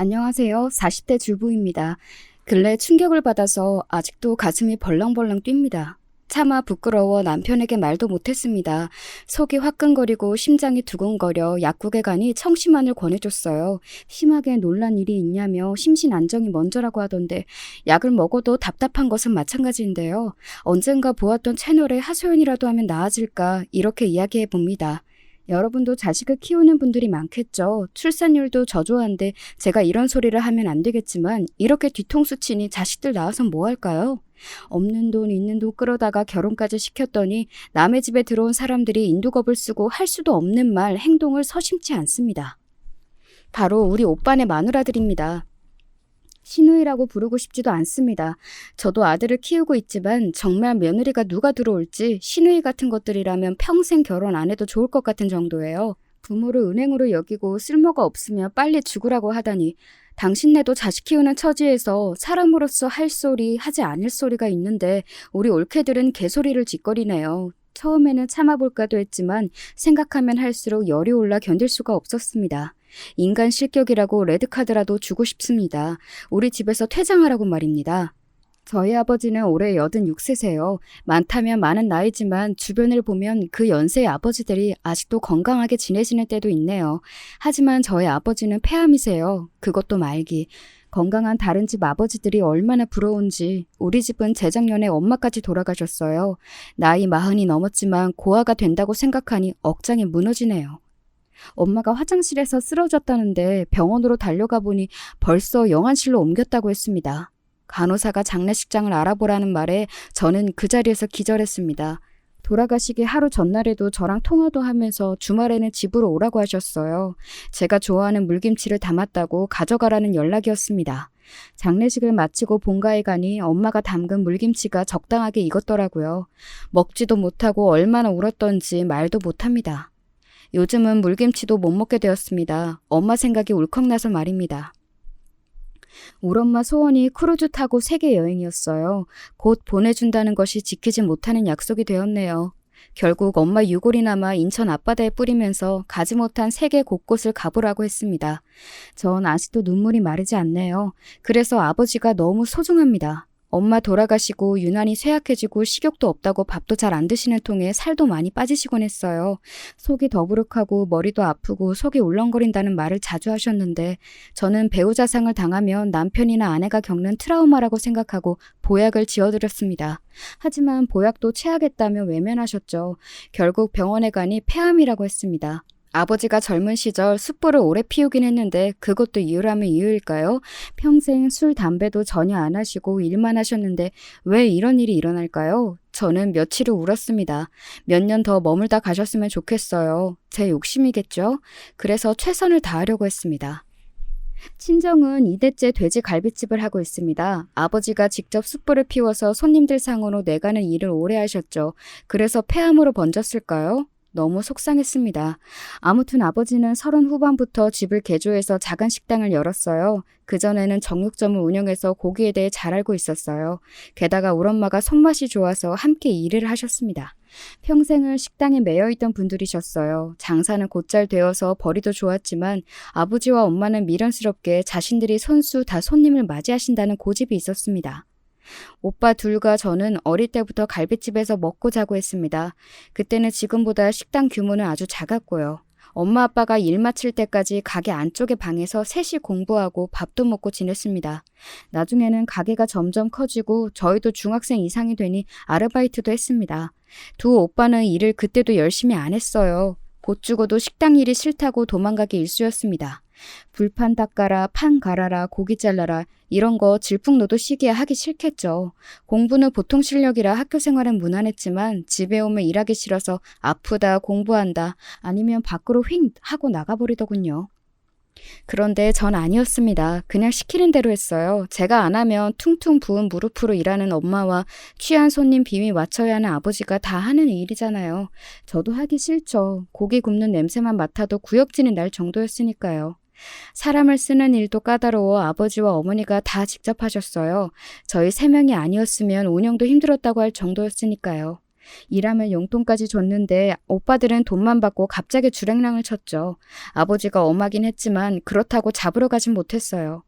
안녕하세요. 40대 주부입니다. 근래 충격을 받아서 아직도 가슴이 벌렁벌렁 뜁니다. 차마 부끄러워 남편에게 말도 못했습니다. 속이 화끈거리고 심장이 두근거려 약국에 가니 청심환을 권해줬어요. 심하게 놀란 일이 있냐며 심신 안정이 먼저라고 하던데 약을 먹어도 답답한 것은 마찬가지인데요. 언젠가 보았던 채널에 하소연이라도 하면 나아질까 이렇게 이야기해 봅니다. 여러분도 자식을 키우는 분들이 많겠죠. 출산율도 저조한데 제가 이런 소리를 하면 안 되겠지만 이렇게 뒤통수 치니 자식들 낳아서 뭐 할까요? 없는 돈 있는 돈 끌어다가 결혼까지 시켰더니 남의 집에 들어온 사람들이 인두겁을 쓰고 할 수도 없는 말, 행동을 서심치 않습니다. 바로 우리 오빠네 마누라들입니다. 시누이라고 부르고 싶지도 않습니다. 저도 아들을 키우고 있지만 정말 며느리가 누가 들어올지 시누이 같은 것들이라면 평생 결혼 안 해도 좋을 것 같은 정도예요. 부모를 은행으로 여기고 쓸모가 없으면 빨리 죽으라고 하다니 당신네도 자식 키우는 처지에서 사람으로서 할 소리 하지 않을 소리가 있는데 우리 올케들은 개소리를 짓거리네요. 처음에는 참아볼까도 했지만 생각하면 할수록 열이 올라 견딜 수가 없었습니다. 인간 실격이라고 레드카드라도 주고 싶습니다. 우리 집에서 퇴장하라고 말입니다. 저희 아버지는 올해 86세세요. 많다면 많은 나이지만 주변을 보면 그 연세의 아버지들이 아직도 건강하게 지내시는 때도 있네요. 하지만 저희 아버지는 폐암이세요. 그것도 말기. 건강한 다른 집 아버지들이 얼마나 부러운지 우리 집은 재작년에 엄마까지 돌아가셨어요. 나이 40이 넘었지만 고아가 된다고 생각하니 억장이 무너지네요. 엄마가 화장실에서 쓰러졌다는데 병원으로 달려가 보니 벌써 영안실로 옮겼다고 했습니다. 간호사가 장례식장을 알아보라는 말에 저는 그 자리에서 기절했습니다. 돌아가시기 하루 전날에도 저랑 통화도 하면서 주말에는 집으로 오라고 하셨어요. 제가 좋아하는 물김치를 담았다고 가져가라는 연락이었습니다. 장례식을 마치고 본가에 가니 엄마가 담근 물김치가 적당하게 익었더라고요. 먹지도 못하고 얼마나 울었던지 말도 못합니다. 요즘은 물김치도 못 먹게 되었습니다. 엄마 생각이 울컥나서 말입니다. 우리 엄마 소원이 크루즈 타고 세계 여행이었어요. 곧 보내준다는 것이 지키지 못하는 약속이 되었네요. 결국 엄마 유골이 남아 인천 앞바다에 뿌리면서 가지 못한 세계 곳곳을 가보라고 했습니다. 전 아직도 눈물이 마르지 않네요. 그래서 아버지가 너무 소중합니다. 엄마 돌아가시고 유난히 쇠약해지고 식욕도 없다고 밥도 잘 안 드시는 통에 살도 많이 빠지시곤 했어요. 속이 더부룩하고 머리도 아프고 속이 울렁거린다는 말을 자주 하셨는데 저는 배우자상을 당하면 남편이나 아내가 겪는 트라우마라고 생각하고 보약을 지어드렸습니다. 하지만 보약도 체하겠다며 외면하셨죠. 결국 병원에 가니 폐암이라고 했습니다. 아버지가 젊은 시절 숯불을 오래 피우긴 했는데 그것도 이유라면 이유일까요? 평생 술, 담배도 전혀 안 하시고 일만 하셨는데 왜 이런 일이 일어날까요? 저는 며칠을 울었습니다. 몇 년 더 머물다 가셨으면 좋겠어요. 제 욕심이겠죠? 그래서 최선을 다하려고 했습니다. 친정은 2대째 돼지 갈비집을 하고 있습니다. 아버지가 직접 숯불을 피워서 손님들 상으로 내가는 일을 오래 하셨죠. 그래서 폐암으로 번졌을까요? 너무 속상했습니다. 아무튼 아버지는 30 후반부터 집을 개조해서 작은 식당을 열었어요. 그전에는 정육점을 운영해서 고기에 대해 잘 알고 있었어요. 게다가 우리 엄마가 손맛이 좋아서 함께 일을 하셨습니다. 평생을 식당에 매여있던 분들이셨어요. 장사는 곧잘 되어서 벌이도 좋았지만 아버지와 엄마는 미련스럽게 자신들이 손수 다 손님을 맞이하신다는 고집이 있었습니다. 오빠 둘과 저는 어릴 때부터 갈비집에서 먹고 자고 했습니다. 그때는 지금보다 식당 규모는 아주 작았고요. 엄마 아빠가 일 마칠 때까지 가게 안쪽의 방에서 셋이 공부하고 밥도 먹고 지냈습니다. 나중에는 가게가 점점 커지고 저희도 중학생 이상이 되니 아르바이트도 했습니다. 두 오빠는 일을 그때도 열심히 안 했어요. 곧 죽어도 식당 일이 싫다고 도망가기 일쑤였습니다. 불판 닦아라, 판 갈아라, 고기 잘라라 이런 거 질풍노도 시기에 하기 싫겠죠. 공부는 보통 실력이라 학교 생활은 무난했지만 집에 오면 일하기 싫어서 아프다, 공부한다 아니면 밖으로 휙 하고 나가버리더군요. 그런데 전 아니었습니다. 그냥 시키는 대로 했어요. 제가 안 하면 퉁퉁 부은 무릎으로 일하는 엄마와 취한 손님 비위 맞춰야 하는 아버지가 다 하는 일이잖아요. 저도 하기 싫죠. 고기 굽는 냄새만 맡아도 구역질이 날 정도였으니까요. 사람을 쓰는 일도 까다로워 아버지와 어머니가 다 직접 하셨어요. 저희 3명이 아니었으면 운영도 힘들었다고 할 정도였으니까요. 일하면 용돈까지 줬는데 오빠들은 돈만 받고 갑자기 주랭랑을 쳤죠. 아버지가 엄하긴 했지만 그렇다고 잡으러 가진 못했어요.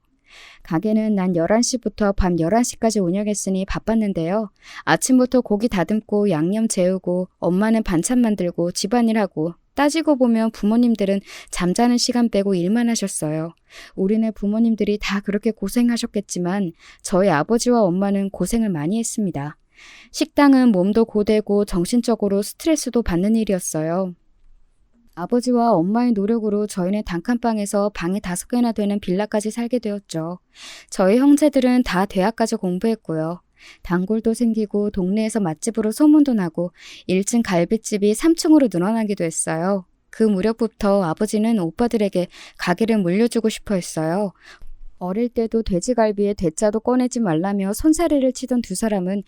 가게는 난 11시부터 밤 11시까지 운영했으니 바빴는데요. 아침부터 고기 다듬고 양념 재우고 엄마는 반찬 만들고 집안일하고 따지고 보면 부모님들은 잠자는 시간 빼고 일만 하셨어요. 우리네 부모님들이 다 그렇게 고생하셨겠지만 저희 아버지와 엄마는 고생을 많이 했습니다. 식당은 몸도 고되고 정신적으로 스트레스도 받는 일이었어요. 아버지와 엄마의 노력으로 저희는 단칸방에서 방이 5개나 되는 빌라까지 살게 되었죠. 저희 형제들은 다 대학까지 공부했고요. 단골도 생기고 동네에서 맛집으로 소문도 나고 1층 갈비집이 3층으로 늘어나기도 했어요. 그 무렵부터 아버지는 오빠들에게 가게를 물려주고 싶어 했어요. 어릴 때도 돼지갈비에 대짜도 꺼내지 말라며 손사래를 치던 두 사람은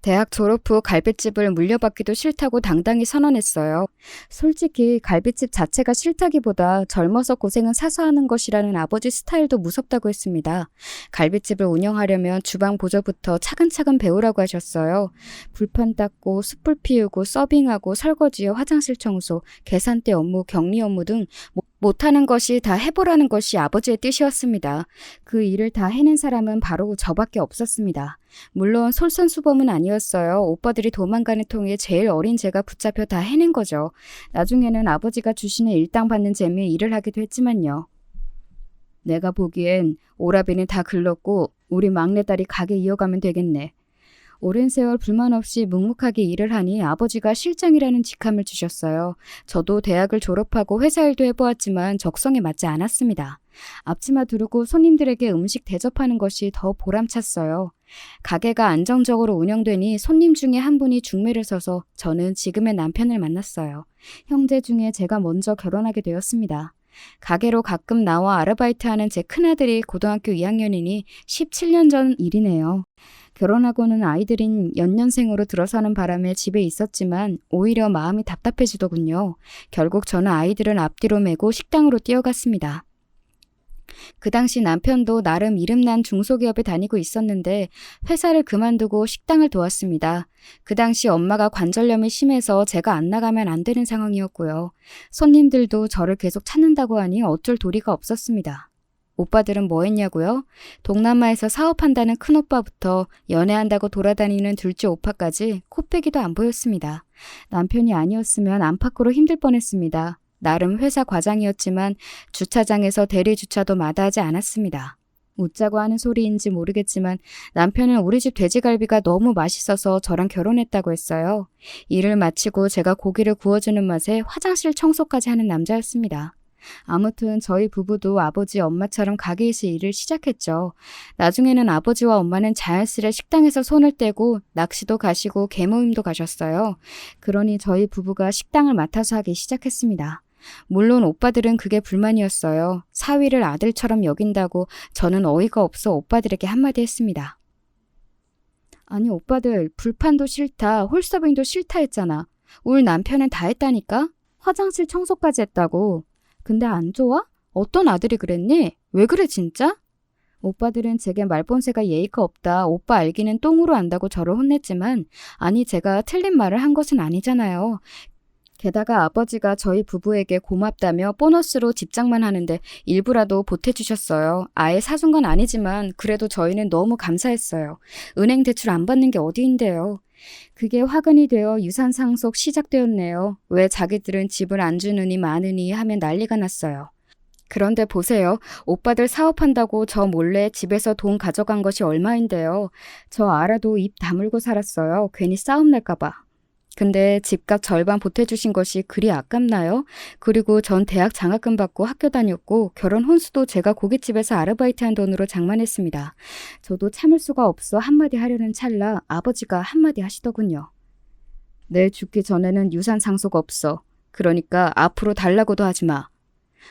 대학 졸업 후 갈비집을 물려받기도 싫다고 당당히 선언했어요. 솔직히 갈비집 자체가 싫다기보다 젊어서 고생은 사서 하는 것이라는 아버지 스타일도 무섭다고 했습니다. 갈비집을 운영하려면 주방 보조부터 차근차근 배우라고 하셨어요. 불판 닦고 숯불 피우고 서빙하고 설거지에 화장실 청소, 계산대 업무, 격리 업무 등 못하는 것이 다 해보라는 것이 아버지의 뜻이었습니다. 그 일을 다 해낸 사람은 바로 저밖에 없었습니다. 물론 솔선수범은 아니었어요. 오빠들이 도망가는 통에 제일 어린 제가 붙잡혀 다 해낸 거죠. 나중에는 아버지가 주시는 일당 받는 재미에 일을 하기도 했지만요. 내가 보기엔 오라비는 다 글렀고 우리 막내딸이 가게 이어가면 되겠네. 오랜 세월 불만 없이 묵묵하게 일을 하니 아버지가 실장이라는 직함을 주셨어요. 저도 대학을 졸업하고 회사 일도 해보았지만 적성에 맞지 않았습니다. 앞치마 두르고 손님들에게 음식 대접하는 것이 더 보람찼어요. 가게가 안정적으로 운영되니 손님 중에 한 분이 중매를 서서 저는 지금의 남편을 만났어요. 형제 중에 제가 먼저 결혼하게 되었습니다. 가게로 가끔 나와 아르바이트하는 제 큰아들이 고등학교 2학년이니 17년 전 일이네요. 결혼하고는 아이들인 연년생으로 들어서는 바람에 집에 있었지만 오히려 마음이 답답해지더군요. 결국 저는 아이들은 앞뒤로 메고 식당으로 뛰어갔습니다. 그 당시 남편도 나름 이름난 중소기업에 다니고 있었는데 회사를 그만두고 식당을 도왔습니다. 그 당시 엄마가 관절염이 심해서 제가 안 나가면 안 되는 상황이었고요. 손님들도 저를 계속 찾는다고 하니 어쩔 도리가 없었습니다. 오빠들은 뭐 했냐고요? 동남아에서 사업한다는 큰오빠부터 연애한다고 돌아다니는 둘째 오빠까지 코빼기도 안 보였습니다. 남편이 아니었으면 안팎으로 힘들 뻔했습니다. 나름 회사 과장이었지만 주차장에서 대리 주차도 마다하지 않았습니다. 웃자고 하는 소리인지 모르겠지만 남편은 우리 집 돼지갈비가 너무 맛있어서 저랑 결혼했다고 했어요. 일을 마치고 제가 고기를 구워주는 맛에 화장실 청소까지 하는 남자였습니다. 아무튼 저희 부부도 아버지 엄마처럼 가게에서 일을 시작했죠. 나중에는 아버지와 엄마는 자연스레 식당에서 손을 떼고 낚시도 가시고 개모임도 가셨어요. 그러니 저희 부부가 식당을 맡아서 하기 시작했습니다. 물론 오빠들은 그게 불만이었어요. 사위를 아들처럼 여긴다고 저는 어이가 없어 오빠들에게 한마디 했습니다. 아니 오빠들 불판도 싫다, 홀서빙도 싫다 했잖아. 우리 남편은 다 했다니까? 화장실 청소까지 했다고. 근데 안 좋아? 어떤 아들이 그랬니? 왜 그래 진짜? 오빠들은 제게 말본새가 예의가 없다, 오빠 알기는 똥으로 안다고 저를 혼냈지만 아니 제가 틀린 말을 한 것은 아니잖아요. 게다가 아버지가 저희 부부에게 고맙다며 보너스로 집장만 하는데 일부라도 보태주셨어요. 아예 사준 건 아니지만 그래도 저희는 너무 감사했어요. 은행 대출 안 받는 게 어디인데요. 그게 화근이 되어 유산 상속 시작되었네요. 왜 자기들은 집을 안 주느니 마느니 하면 난리가 났어요. 그런데 보세요. 오빠들 사업한다고 저 몰래 집에서 돈 가져간 것이 얼마인데요. 저 알아도 입 다물고 살았어요. 괜히 싸움 날까 봐. 근데 집값 절반 보태주신 것이 그리 아깝나요? 그리고 전 대학 장학금 받고 학교 다녔고 결혼 혼수도 제가 고깃집에서 아르바이트한 돈으로 장만했습니다. 저도 참을 수가 없어 한마디 하려는 찰나 아버지가 한마디 하시더군요. 내 죽기 전에는 유산 상속 없어. 그러니까 앞으로 달라고도 하지 마.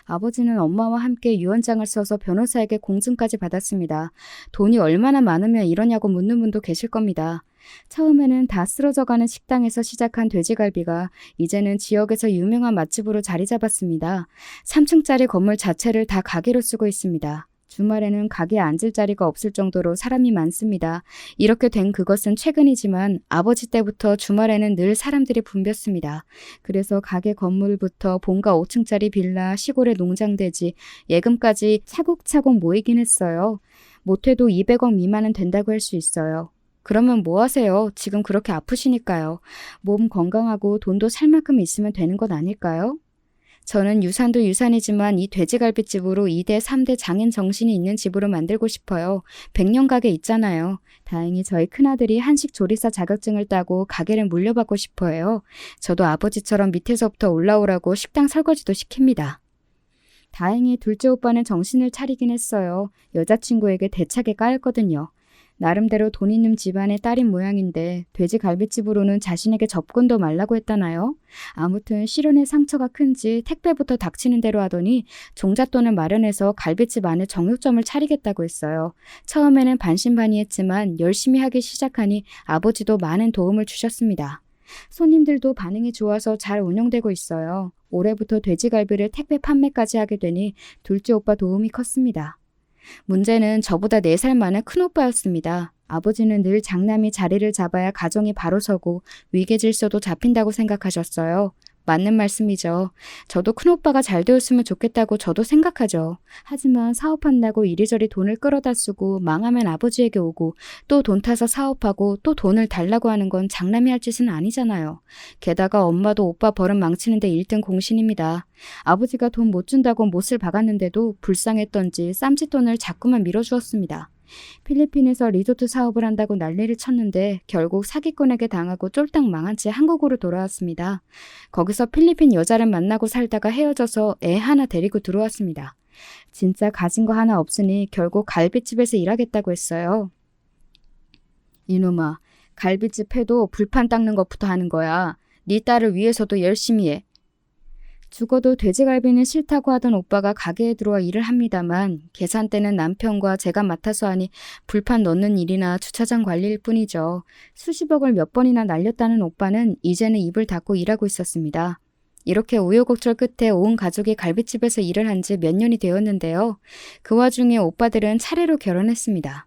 아버지는 엄마와 함께 유언장을 써서 변호사에게 공증까지 받았습니다. 돈이 얼마나 많으면 이러냐고 묻는 분도 계실 겁니다. 처음에는 다 쓰러져가는 식당에서 시작한 돼지갈비가 이제는 지역에서 유명한 맛집으로 자리 잡았습니다. 3층짜리 건물 자체를 다 가게로 쓰고 있습니다. 주말에는 가게에 앉을 자리가 없을 정도로 사람이 많습니다. 이렇게 된 그것은 최근이지만 아버지 때부터 주말에는 늘 사람들이 붐볐습니다. 그래서 가게 건물부터 본가 5층짜리 빌라, 시골의 농장대지, 예금까지 차곡차곡 모이긴 했어요. 못해도 200억 미만은 된다고 할 수 있어요. 그러면 뭐 하세요? 지금 그렇게 아프시니까요. 몸 건강하고 돈도 살 만큼 있으면 되는 것 아닐까요? 저는 유산도 유산이지만 이 돼지갈비집으로 2대, 3대 장인 정신이 있는 집으로 만들고 싶어요. 100년 가게 있잖아요. 다행히 저희 큰아들이 한식 조리사 자격증을 따고 가게를 물려받고 싶어 해요. 저도 아버지처럼 밑에서부터 올라오라고 식당 설거지도 시킵니다. 다행히 둘째 오빠는 정신을 차리긴 했어요. 여자친구에게 대차게 까였거든요. 나름대로 돈 있는 집안의 딸인 모양인데 돼지갈비집으로는 자신에게 접근도 말라고 했다나요? 아무튼 시련의 상처가 큰지 택배부터 닥치는 대로 하더니 종잣돈을 마련해서 갈비집 안에 정육점을 차리겠다고 했어요. 처음에는 반신반의했지만 열심히 하기 시작하니 아버지도 많은 도움을 주셨습니다. 손님들도 반응이 좋아서 잘 운영되고 있어요. 올해부터 돼지갈비를 택배 판매까지 하게 되니 둘째 오빠 도움이 컸습니다. 문제는 저보다 4살 많은 큰오빠였습니다. 아버지는 늘 장남이 자리를 잡아야 가정이 바로 서고 위계질서도 잡힌다고 생각하셨어요. 맞는 말씀이죠. 저도 큰오빠가 잘 되었으면 좋겠다고 저도 생각하죠. 하지만 사업한다고 이리저리 돈을 끌어다 쓰고 망하면 아버지에게 오고 또 돈 타서 사업하고 또 돈을 달라고 하는 건 장남이 할 짓은 아니잖아요. 게다가 엄마도 오빠 버릇 망치는데 1등 공신입니다. 아버지가 돈 못 준다고 못을 박았는데도 불쌍했던지 쌈짓돈을 자꾸만 밀어주었습니다. 필리핀에서 리조트 사업을 한다고 난리를 쳤는데 결국 사기꾼에게 당하고 쫄딱 망한 채 한국으로 돌아왔습니다. 거기서 필리핀 여자를 만나고 살다가 헤어져서 애 하나 데리고 들어왔습니다. 진짜 가진 거 하나 없으니 결국 갈비집에서 일하겠다고 했어요. 이놈아, 갈비집 해도 불판 닦는 것부터 하는 거야. 네 딸을 위해서도 열심히 해. 죽어도 돼지갈비는 싫다고 하던 오빠가 가게에 들어와 일을 합니다만 계산대는 남편과 제가 맡아서 하니 불판 넣는 일이나 주차장 관리일 뿐이죠. 수십억을 몇 번이나 날렸다는 오빠는 이제는 입을 닫고 일하고 있었습니다. 이렇게 우여곡절 끝에 온 가족이 갈비집에서 일을 한 지 몇 년이 되었는데요. 그 와중에 오빠들은 차례로 결혼했습니다.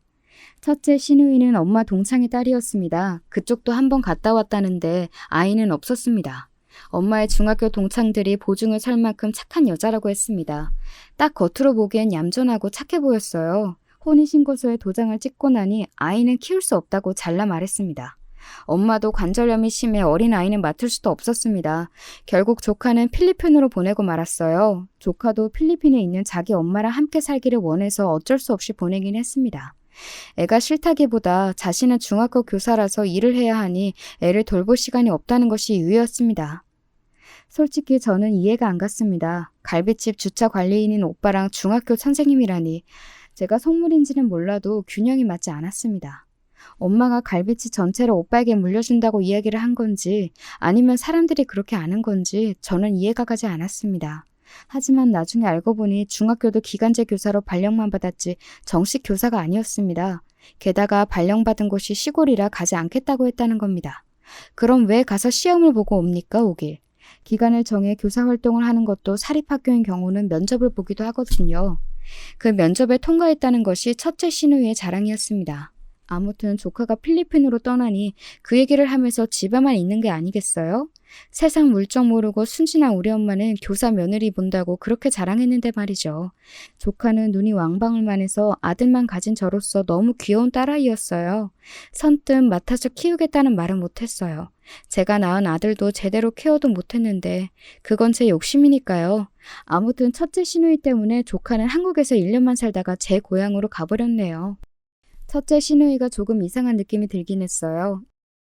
첫째 시누이는 엄마 동창의 딸이었습니다. 그쪽도 한번 갔다 왔다는데 아이는 없었습니다. 엄마의 중학교 동창들이 보증을 설 만큼 착한 여자라고 했습니다. 딱 겉으로 보기엔 얌전하고 착해 보였어요. 혼인신고서에 도장을 찍고 나니 아이는 키울 수 없다고 잘라 말했습니다. 엄마도 관절염이 심해 어린아이는 맡을 수도 없었습니다. 결국 조카는 필리핀으로 보내고 말았어요. 조카도 필리핀에 있는 자기 엄마랑 함께 살기를 원해서 어쩔 수 없이 보내긴 했습니다. 애가 싫다기보다 자신은 중학교 교사라서 일을 해야 하니 애를 돌볼 시간이 없다는 것이 이유였습니다. 솔직히 저는 이해가 안 갔습니다. 갈비집 주차 관리인인 오빠랑 중학교 선생님이라니. 제가 속물인지는 몰라도 균형이 맞지 않았습니다. 엄마가 갈비집 전체를 오빠에게 물려준다고 이야기를 한 건지 아니면 사람들이 그렇게 아는 건지 저는 이해가 가지 않았습니다. 하지만 나중에 알고 보니 중학교도 기간제 교사로 발령만 받았지 정식 교사가 아니었습니다. 게다가 발령받은 곳이 시골이라 가지 않겠다고 했다는 겁니다. 그럼 왜 가서 시험을 보고 옵니까, 오길? 기간을 정해 교사 활동을 하는 것도 사립학교인 경우는 면접을 보기도 하거든요. 그 면접에 통과했다는 것이 첫째 시누이의 자랑이었습니다. 아무튼 조카가 필리핀으로 떠나니 그 얘기를 하면서 집에만 있는 게 아니겠어요? 세상 물정 모르고 순진한 우리 엄마는 교사 며느리 본다고 그렇게 자랑했는데 말이죠. 조카는 눈이 왕방울만 해서 아들만 가진 저로서 너무 귀여운 딸아이였어요. 선뜻 맡아서 키우겠다는 말은 못했어요. 제가 낳은 아들도 제대로 케어도 못했는데 그건 제 욕심이니까요. 아무튼 첫째 시누이 때문에 조카는 한국에서 1년만 살다가 제 고향으로 가버렸네요. 첫째 시누이가 조금 이상한 느낌이 들긴 했어요.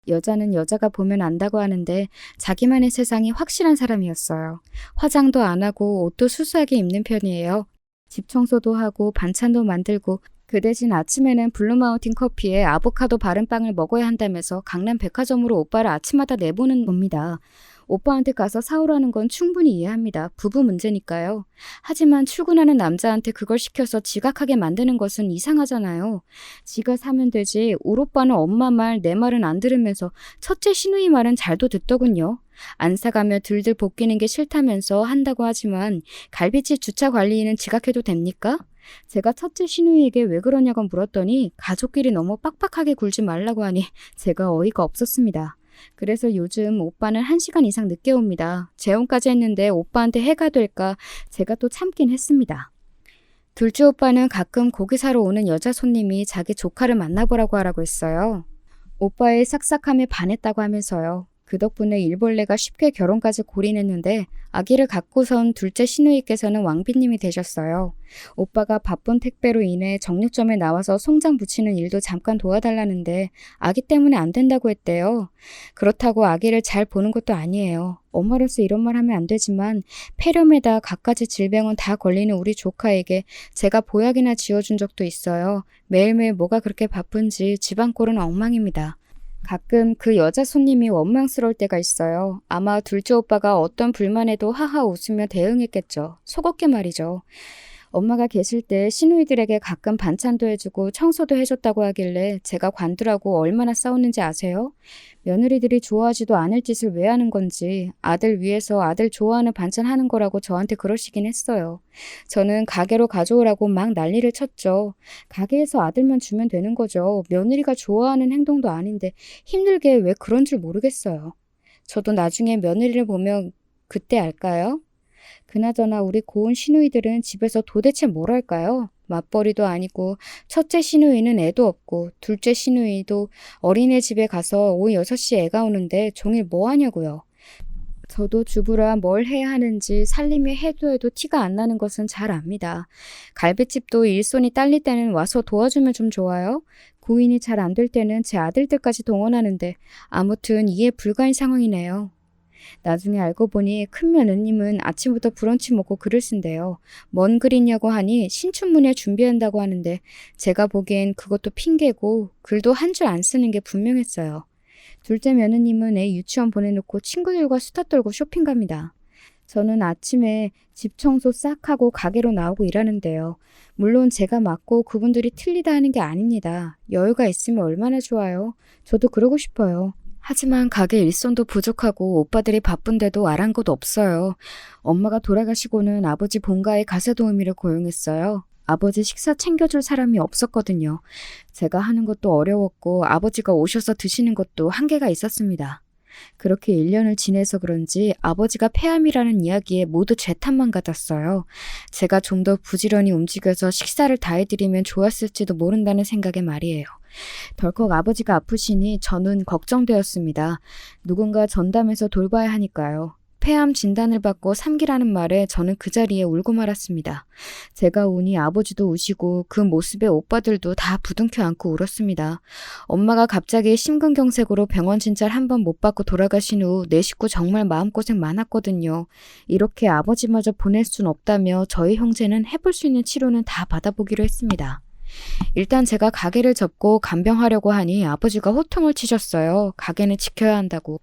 여자는 여자가 보면 안다고 하는데 자기만의 세상이 확실한 사람이었어요. 화장도 안 하고 옷도 수수하게 입는 편이에요. 집 청소도 하고 반찬도 만들고 그 대신 아침에는 블루마운틴 커피에 아보카도 바른 빵을 먹어야 한다면서 강남 백화점으로 오빠를 아침마다 내보는 겁니다. 오빠한테 가서 사오라는 건 충분히 이해합니다. 부부 문제니까요. 하지만 출근하는 남자한테 그걸 시켜서 지각하게 만드는 것은 이상하잖아요. 지가 사면 되지 울 오빠는 엄마 말 내 말은 안 들으면서 첫째 시누이 말은 잘도 듣더군요. 안 사가며 들들 볶이는 게 싫다면서 한다고 하지만 갈비집 주차 관리인은 지각해도 됩니까? 제가 첫째 시누이에게 왜 그러냐고 물었더니 가족끼리 너무 빡빡하게 굴지 말라고 하니 제가 어이가 없었습니다. 그래서 요즘 오빠는 1시간 이상 늦게 옵니다. 재혼까지 했는데 오빠한테 해가 될까 제가 또 참긴 했습니다. 둘째 오빠는 가끔 고기 사러 오는 여자 손님이 자기 조카를 만나보라고 하라고 했어요. 오빠의 싹싹함에 반했다고 하면서요. 그 덕분에 일벌레가 쉽게 결혼까지 골인했는데 아기를 갖고선 둘째 시누이께서는 왕비님이 되셨어요. 오빠가 바쁜 택배로 인해 정육점에 나와서 송장 붙이는 일도 잠깐 도와달라는데 아기 때문에 안 된다고 했대요. 그렇다고 아기를 잘 보는 것도 아니에요. 엄마로서 이런 말 하면 안 되지만 폐렴에다 갖가지 질병은 다 걸리는 우리 조카에게 제가 보약이나 지어준 적도 있어요. 매일매일 뭐가 그렇게 바쁜지 집안 꼴은 엉망입니다. 가끔 그 여자 손님이 원망스러울 때가 있어요. 아마 둘째 오빠가 어떤 불만에도 하하 웃으며 대응했겠죠. 속었게 말이죠. 엄마가 계실 때 시누이들에게 가끔 반찬도 해주고 청소도 해줬다고 하길래 제가 관두라고 얼마나 싸웠는지 아세요? 며느리들이 좋아하지도 않을 짓을 왜 하는 건지 아들 위해서 아들 좋아하는 반찬 하는 거라고 저한테 그러시긴 했어요. 저는 가게로 가져오라고 막 난리를 쳤죠. 가게에서 아들만 주면 되는 거죠. 며느리가 좋아하는 행동도 아닌데 힘들게 왜 그런 줄 모르겠어요. 저도 나중에 며느리를 보면 그때 알까요? 그나저나 우리 고운 시누이들은 집에서 도대체 뭘 할까요? 맞벌이도 아니고 첫째 시누이는 애도 없고 둘째 시누이도 어린애 집에 가서 오후 6시에 애가 오는데 종일 뭐 하냐고요. 저도 주부라 뭘 해야 하는지 살림이 해도 티가 안 나는 것은 잘 압니다. 갈비집도 일손이 딸릴 때는 와서 도와주면 좀 좋아요. 구인이 잘 안 될 때는 제 아들들까지 동원하는데 아무튼 이해 불가인 상황이네요. 나중에 알고 보니 큰 며느님은 아침부터 브런치 먹고 글을 쓴대요. 뭔 글이냐고 하니 신춘문예 준비한다고 하는데 제가 보기엔 그것도 핑계고 글도 한 줄 안 쓰는 게 분명했어요. 둘째 며느님은 애 유치원 보내놓고 친구들과 수다 떨고 쇼핑 갑니다. 저는 아침에 집 청소 싹 하고 가게로 나오고 일하는데요. 물론 제가 맞고 그분들이 틀리다 하는 게 아닙니다. 여유가 있으면 얼마나 좋아요. 저도 그러고 싶어요. 하지만 가게 일손도 부족하고 오빠들이 바쁜데도 아랑곳 없어요. 엄마가 돌아가시고는 아버지 본가에 가세도우미를 고용했어요. 아버지 식사 챙겨줄 사람이 없었거든요. 제가 하는 것도 어려웠고 아버지가 오셔서 드시는 것도 한계가 있었습니다. 그렇게 1년을 지내서 그런지 아버지가 폐암이라는 이야기에 모두 제 탓만 같았어요. 제가 좀 더 부지런히 움직여서 식사를 다 해드리면 좋았을지도 모른다는 생각에 말이에요. 덜컥 아버지가 아프시니 저는 걱정되었습니다. 누군가 전담해서 돌봐야 하니까요. 폐암 진단을 받고 3기라는 말에 저는 그 자리에 울고 말았습니다. 제가 우니 아버지도 우시고 그 모습에 오빠들도 다 부둥켜 안고 울었습니다. 엄마가 갑자기 심근경색으로 병원 진찰 한 번 못 받고 돌아가신 후 내 식구 정말 마음고생 많았거든요. 이렇게 아버지마저 보낼 순 없다며 저희 형제는 해볼 수 있는 치료는 다 받아보기로 했습니다. 일단 제가 가게를 접고 간병하려고 하니 아버지가 호통을 치셨어요. 가게는 지켜야 한다고.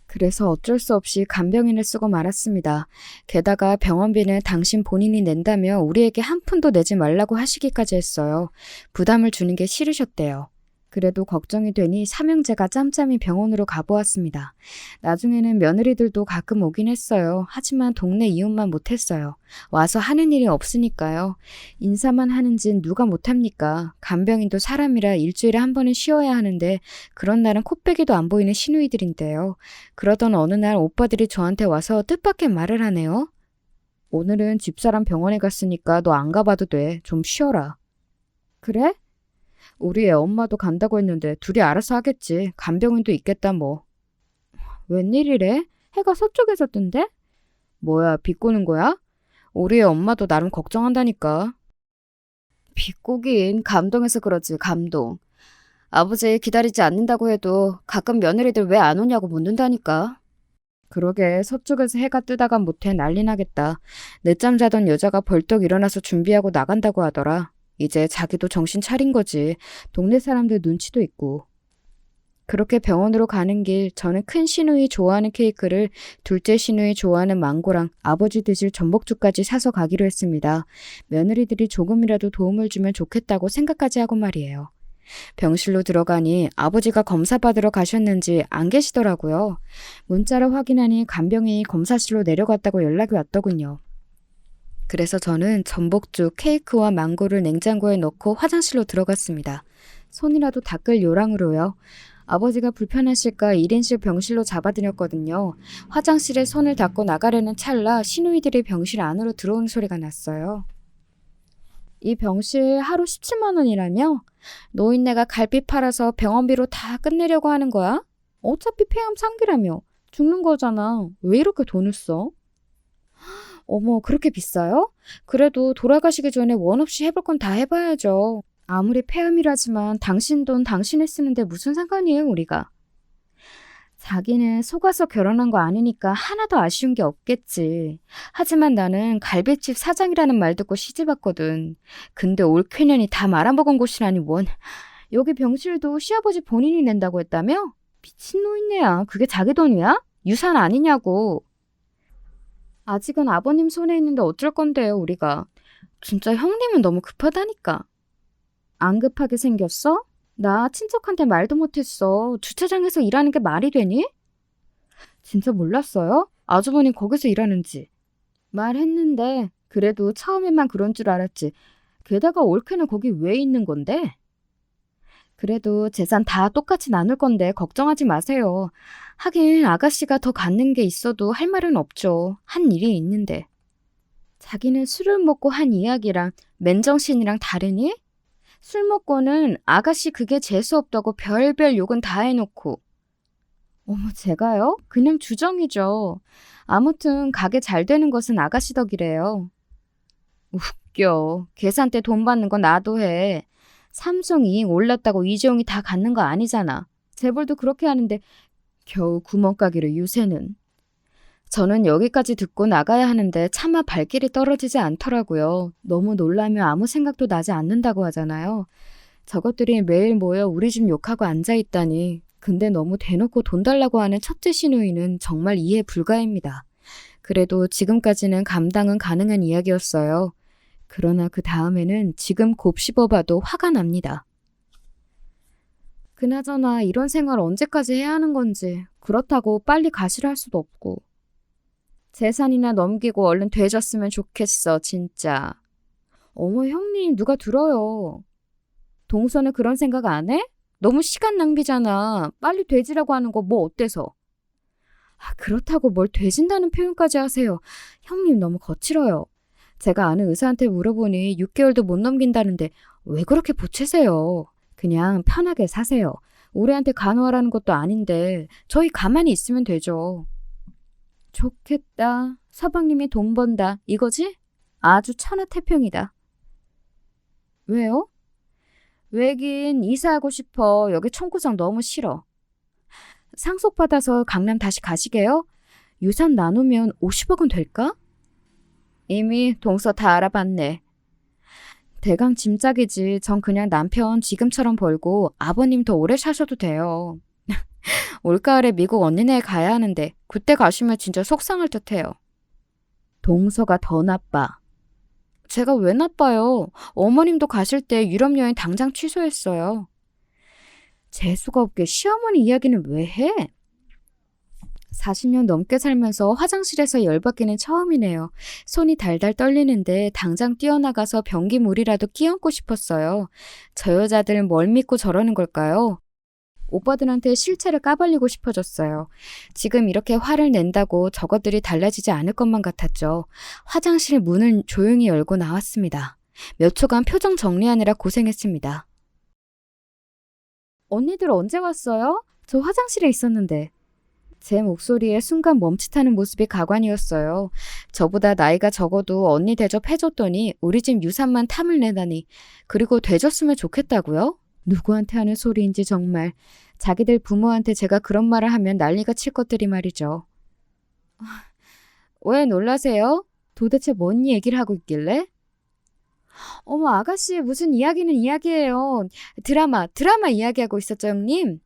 그래서 어쩔 수 없이 간병인을 쓰고 말았습니다. 게다가 병원비는 당신 본인이 낸다며 우리에게 한 푼도 내지 말라고 하시기까지 했어요. 부담을 주는 게 싫으셨대요. 그래도 걱정이 되니 삼형제가 짬짬이 병원으로 가보았습니다. 나중에는 며느리들도 가끔 오긴 했어요. 하지만 동네 이웃만 못했어요. 와서 하는 일이 없으니까요. 인사만 하는 짓 누가 못합니까? 간병인도 사람이라 일주일에 한 번은 쉬어야 하는데 그런 날은 코빼기도 안 보이는 시누이들인데요. 그러던 어느 날 오빠들이 저한테 와서 뜻밖의 말을 하네요. 오늘은 집사람 병원에 갔으니까 너 안 가봐도 돼. 좀 쉬어라. 그래? 우리 애 엄마도 간다고 했는데 둘이 알아서 하겠지. 간병인도 있겠다 뭐. 웬일이래? 해가 서쪽에서 뜬대? 뭐야, 비꼬는 거야? 우리 애 엄마도 나름 걱정한다니까. 비꼬긴 감동해서 그러지, 감동. 아버지 기다리지 않는다고 해도 가끔 며느리들 왜 안 오냐고 묻는다니까. 그러게 서쪽에서 해가 뜨다가 못해 난리 나겠다. 늦잠 자던 여자가 벌떡 일어나서 준비하고 나간다고 하더라. 이제 자기도 정신 차린 거지. 동네 사람들 눈치도 있고. 그렇게 병원으로 가는 길 저는 큰 시누이 좋아하는 케이크를 둘째 시누이 좋아하는 망고랑 아버지 드실 전복죽까지 사서 가기로 했습니다. 며느리들이 조금이라도 도움을 주면 좋겠다고 생각까지 하고 말이에요. 병실로 들어가니 아버지가 검사 받으러 가셨는지 안 계시더라고요. 문자로 확인하니 간병인이 검사실로 내려갔다고 연락이 왔더군요. 그래서 저는 전복죽, 케이크와 망고를 냉장고에 넣고 화장실로 들어갔습니다. 손이라도 닦을 요량으로요. 아버지가 불편하실까 1인실 병실로 잡아드렸거든요. 화장실에 손을 닦고 나가려는 찰나 시누이들이 병실 안으로 들어오는 소리가 났어요. 이 병실 하루 17만 원이라며? 노인네가 갈비 팔아서 병원비로 다 끝내려고 하는 거야? 어차피 폐암 상기라며. 죽는 거잖아. 왜 이렇게 돈을 써? 어머, 그렇게 비싸요? 그래도 돌아가시기 전에 원 없이 해볼 건 다 해봐야죠. 아무리 폐암이라지만 당신 돈 당신이 쓰는데 무슨 상관이에요, 우리가. 자기는 속아서 결혼한 거 아니니까 하나도 아쉬운 게 없겠지. 하지만 나는 갈비집 사장이라는 말 듣고 시집 왔거든. 근데 올 쾌년이 다 말아먹은 곳이라니 원. 여기 병실도 시아버지 본인이 낸다고 했다며? 미친노인네야. 그게 자기 돈이야? 유산 아니냐고. 아직은 아버님 손에 있는데 어쩔 건데요, 우리가. 진짜 형님은 너무 급하다니까. 안 급하게 생겼어? 나 친척한테 말도 못했어. 주차장에서 일하는 게 말이 되니? 진짜 몰랐어요? 아주버님 거기서 일하는지. 말했는데 그래도 처음에만 그런 줄 알았지. 게다가 올케는 거기 왜 있는 건데? 그래도 재산 다 똑같이 나눌 건데 걱정하지 마세요. 하긴 아가씨가 더 갖는 게 있어도 할 말은 없죠. 한 일이 있는데. 자기는 술을 먹고 한 이야기랑 맨정신이랑 다르니? 술 먹고는 아가씨 그게 재수없다고 별별 욕은 다 해놓고. 어머, 제가요? 그냥 주정이죠. 아무튼 가게 잘 되는 것은 아가씨 덕이래요. 웃겨. 계산 때 돈 받는 건 나도 해. 삼성 이익 올랐다고 이재용이 다 갖는 거 아니잖아. 재벌도 그렇게 하는데 겨우 구멍가게로 유세는. 저는 여기까지 듣고 나가야 하는데 차마 발길이 떨어지지 않더라고요. 너무 놀라며 아무 생각도 나지 않는다고 하잖아요. 저것들이 매일 모여 우리 집 욕하고 앉아있다니. 근데 너무 대놓고 돈 달라고 하는 첫째 시누이는 정말 이해 불가입니다. 그래도 지금까지는 감당은 가능한 이야기였어요. 그러나 그 다음에는 지금 곱씹어봐도 화가 납니다. 그나저나 이런 생활 언제까지 해야 하는 건지. 그렇다고 빨리 가시라 할 수도 없고. 재산이나 넘기고 얼른 되졌으면 좋겠어, 진짜. 어머, 형님, 누가 들어요. 동서는 그런 생각 안 해? 너무 시간 낭비잖아. 빨리 되지라고 하는 거 뭐 어때서? 그렇다고 뭘 되진다는 표현까지 하세요. 형님 너무 거칠어요. 제가 아는 의사한테 물어보니 6개월도 못 넘긴다는데 왜 그렇게 보채세요? 그냥 편하게 사세요. 우리한테 간호하라는 것도 아닌데 저희 가만히 있으면 되죠. 좋겠다. 서방님이 돈 번다. 이거지? 아주 천하태평이다. 왜요? 왜긴 이사하고 싶어. 여기 청구장 너무 싫어. 상속받아서 강남 다시 가시게요? 유산 나누면 50억은 될까? 이미 동서 다 알아봤네. 대강 짐짝이지. 전 그냥 남편 지금처럼 벌고 아버님 더 오래 사셔도 돼요. 올가을에 미국 언니네 가야 하는데 그때 가시면 진짜 속상할 듯해요. 동서가 더 나빠. 제가 왜 나빠요? 어머님도 가실 때 유럽 여행 당장 취소했어요. 재수가 없게 시어머니 이야기는 왜 해? 40년 넘게 살면서 화장실에서 열받기는 처음이네요. 손이 달달 떨리는데 당장 뛰어나가서 변기물이라도 끼얹고 싶었어요. 저 여자들 뭘 믿고 저러는 걸까요? 오빠들한테 실체를 까발리고 싶어졌어요. 지금 이렇게 화를 낸다고 저것들이 달라지지 않을 것만 같았죠. 화장실 문을 조용히 열고 나왔습니다. 몇 초간 표정 정리하느라 고생했습니다. 언니들 언제 왔어요? 저 화장실에 있었는데. 제 목소리에 순간 멈칫하는 모습이 가관이었어요. 저보다 나이가 적어도 언니 대접해줬더니 우리 집 유산만 탐을 내다니. 그리고 되줬으면 좋겠다고요? 누구한테 하는 소리인지 정말. 자기들 부모한테 제가 그런 말을 하면 난리가 칠 것들이 말이죠. 왜 놀라세요? 도대체 뭔 얘기를 하고 있길래? 어머, 아가씨 무슨 이야기는 이야기예요. 드라마 이야기하고 있었죠, 형님?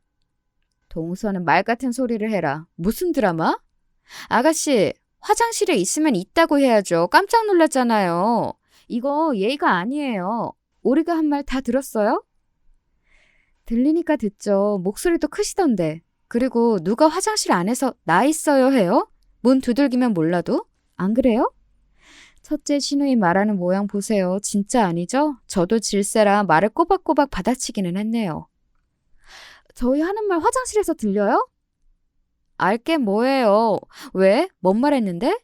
동서는 말 같은 소리를 해라. 무슨 드라마? 아가씨, 화장실에 있으면 있다고 해야죠. 깜짝 놀랐잖아요. 이거 예의가 아니에요. 우리가 한 말 다 들었어요? 들리니까 듣죠. 목소리도 크시던데. 그리고 누가 화장실 안에서 나 있어요 해요? 문 두들기면 몰라도? 안 그래요? 첫째 시누이 말하는 모양 보세요. 진짜 아니죠? 저도 질세라 말을 꼬박꼬박 받아치기는 했네요. 저희 하는 말 화장실에서 들려요? 알게 뭐예요. 왜? 뭔 말 했는데?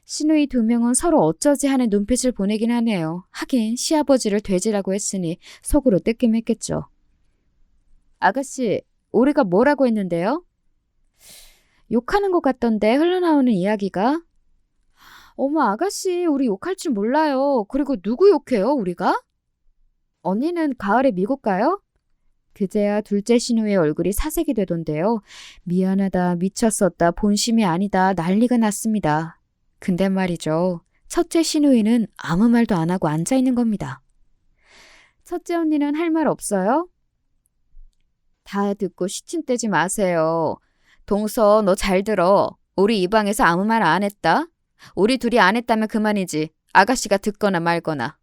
시누이 두 명은 서로 어쩌지 하는 눈빛을 보내긴 하네요. 하긴 시아버지를 돼지라고 했으니 속으로 뜨끔했겠죠. 아가씨, 우리가 뭐라고 했는데요? 욕하는 것 같던데 흘러나오는 이야기가. 어머 아가씨, 우리 욕할 줄 몰라요. 그리고 누구 욕해요, 우리가? 언니는 가을에 미국 가요? 그제야 둘째 시누이의 얼굴이 사색이 되던데요. 미안하다, 미쳤었다, 본심이 아니다, 난리가 났습니다. 근데 말이죠. 첫째 시누이는 아무 말도 안 하고 앉아 있는 겁니다. 첫째 언니는 할 말 없어요? 다 듣고 시침대지 마세요. 동서, 너 잘 들어. 우리 이 방에서 아무 말 안 했다. 우리 둘이 안 했다면 그만이지. 아가씨가 듣거나 말거나.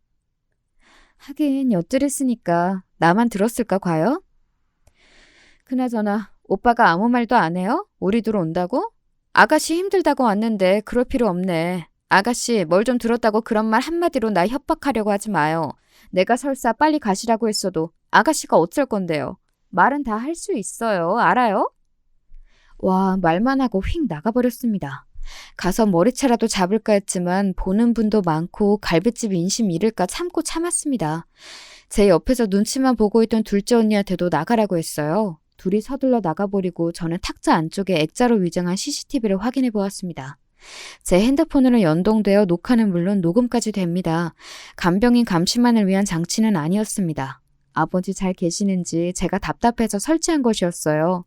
하긴 엿들었으니까 나만 들었을까 과연? 그나저나 오빠가 아무 말도 안 해요? 우리 둘 온다고? 아가씨 힘들다고 왔는데 그럴 필요 없네. 아가씨 뭘 좀 들었다고 그런 말 한마디로 나 협박하려고 하지 마요. 내가 설사 빨리 가시라고 했어도 아가씨가 어쩔 건데요. 말은 다 할 수 있어요. 알아요? 와, 말만 하고 휙 나가버렸습니다. 가서 머리채라도 잡을까 했지만 보는 분도 많고 갈비집 인심 잃을까 참고 참았습니다. 제 옆에서 눈치만 보고 있던 둘째 언니한테도 나가라고 했어요. 둘이 서둘러 나가버리고 저는 탁자 안쪽에 액자로 위장한 CCTV를 확인해 보았습니다. 제 핸드폰으로 연동되어 녹화는 물론 녹음까지 됩니다. 간병인 감시만을 위한 장치는 아니었습니다. 아버지 잘 계시는지 제가 답답해서 설치한 것이었어요.